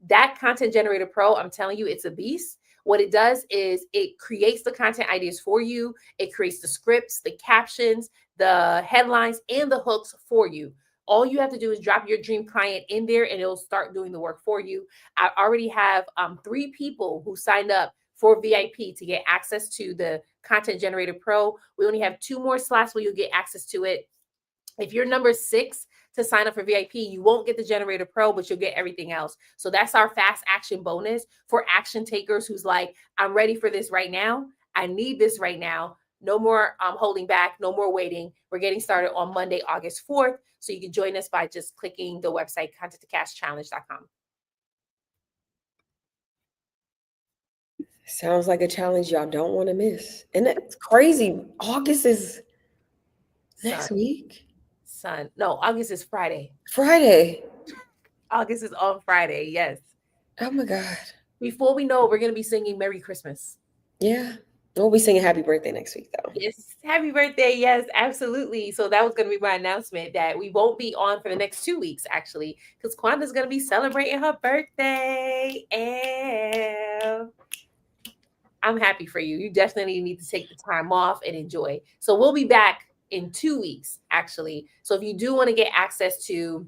That Content Generator Pro, I'm telling you, it's a beast. What it does is it creates the content ideas for you. It creates the scripts, the captions, the headlines, and the hooks for you. All you have to do is drop your dream client in there and it'll start doing the work for you. I already have 3 people who signed up for VIP to get access to the Content Generator Pro. We only have 2 more slots where you'll get access to it. If you're number 6 to sign up for VIP, you won't get the Generator Pro, but you'll get everything else. So that's our fast action bonus for action takers who's like, I'm ready for this right now. I need this right now. No more holding back, no more waiting. We're getting started on Monday, August 4th. So you can join us by just clicking the website, content2cashchallenge.com. Sounds like a challenge y'all don't want to miss. And that's crazy. August is Son, next week. son. No, August is Friday. Friday. August is on Friday. Yes. Oh my God. Before we know it, we're going to be singing Merry Christmas. Yeah. We'll be singing happy birthday next week though. Yes, happy birthday. Yes, absolutely. So that was going to be my announcement that we won't be on for the next 2 weeks, actually, because Quonda's going to be celebrating her birthday. And I'm happy for you. You definitely need to take the time off and enjoy. So we'll be back in 2 weeks, actually. So if you do want to get access to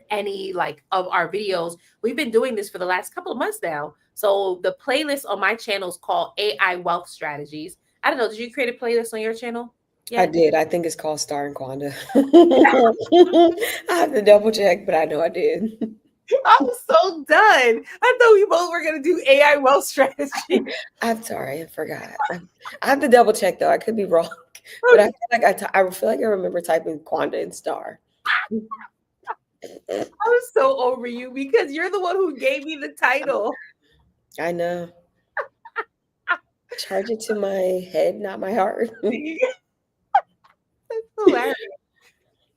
any like of our videos, we've been doing this for the last couple of months now. So the playlist on my channel is called AI Wealth Strategies. I don't know, did you create a playlist on your channel I yet? did. I think it's called Star and Quonda. I have to double check, but I know I did. I'm so done. I thought we both were gonna do AI wealth strategy. I'm sorry, I forgot. I have to double check though. I could be wrong, but I feel like I feel like I remember typing Quonda and Star. I'm so over you because you're the one who gave me the title. I know. Charge it to my head, not my heart. That's hilarious.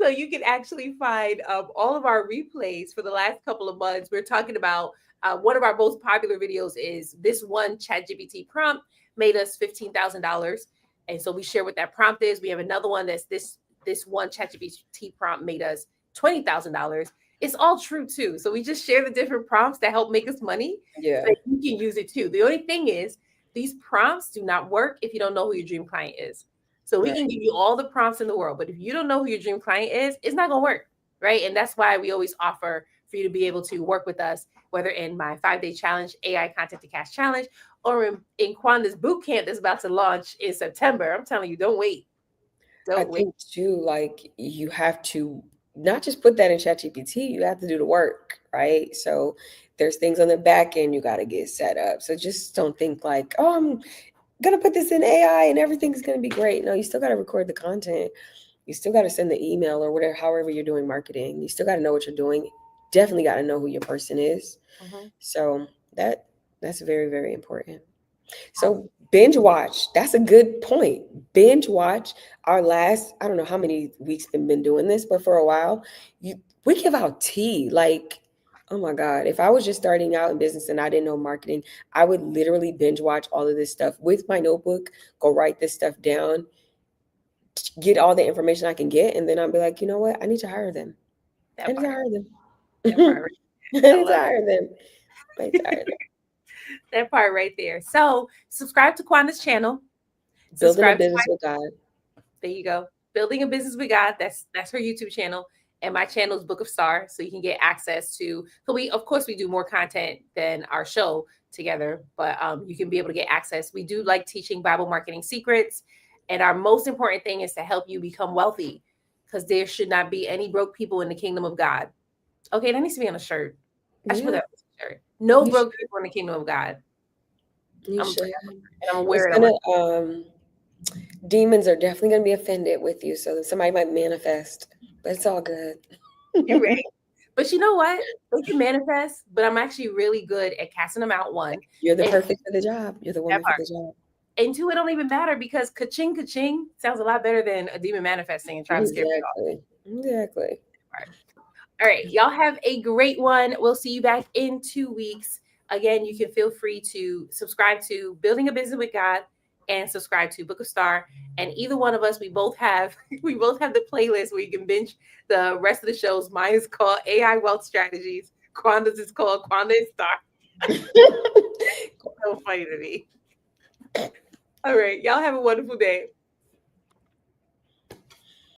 So you can actually find all of our replays for the last couple of months. We're talking about one of our most popular videos is this one ChatGPT prompt made us $15,000, and so we share what that prompt is. We have another one that's this one ChatGPT prompt made us $20,000. It's all true too. So we just share the different prompts that help make us money, so Yeah, that you can use it too. The only thing is these prompts do not work if you don't know who your dream client is. So we right. can give you all the prompts in the world, but if you don't know who your dream client is, it's not going to work, right? And that's why we always offer for you to be able to work with us, whether in my 5-day challenge, AI Content to Cash Challenge, or in Quanda's boot camp that's about to launch in September. I'm telling you, don't wait. I Don't wait. think too, like you have to not just put that in ChatGPT, you have to do the work, right? So there's things on the back end you got to get set up. So just don't think like, oh, I'm gonna put this in AI and everything's gonna be great. No, you still got to record the content. You still got to send the email or whatever, however you're doing marketing. You still got to know what you're doing. Definitely got to know who your person is. Mhm. So that's very, very important. So binge watch. That's a good point. Binge watch. Our last, I don't know how many weeks been doing this, but for a while, you we give out tea. Like Oh my God. If I was just starting out in business and I didn't know marketing, I would literally binge watch all of this stuff with my notebook, go write this stuff down, get all the information I can get, and then I'll be like, you know what? I need to hire them. I That need to part. hire them. That part. I I need to love hire them. I need to hire them. that part right there. So subscribe to Quanda's channel. Building a Subscribe to business with God. There you go. Building a Business with God. That's her YouTube channel. And my channel is Book of Star. So you can get access to, so we, of course, we do more content than our show together, but you can be able to get access. We do like teaching Bible marketing secrets. And our most important thing is to help you become wealthy, because there should not be any broke people in the kingdom of God. Okay, that needs to be on a shirt. I should put Yeah, that on a shirt. No you should. broke people in the kingdom of God. You I'm gonna put should. that on, and I'm gonna It's wear it on my. gonna demons are definitely gonna be offended with you, so somebody might manifest. But it's all good. Right. But you know what? They can manifest, but I'm actually really good at casting them out, one. You're the And perfect for the job. You're the that woman for part. the job. And two, it don't even matter, because ka-ching, ka-ching sounds a lot better than a demon manifesting and trying to scare me off. Exactly. Exactly. All right. Y'all have a great one. We'll see you back in 2 weeks. Again, you can feel free to subscribe to Building a Business with God and subscribe to Book of Star. And either one of us, we both have the playlist where you can binge the rest of the shows. Mine is called AI Wealth Strategies. Quanda's is called Quonda and Star. So funny to me. All right. Y'all have a wonderful day.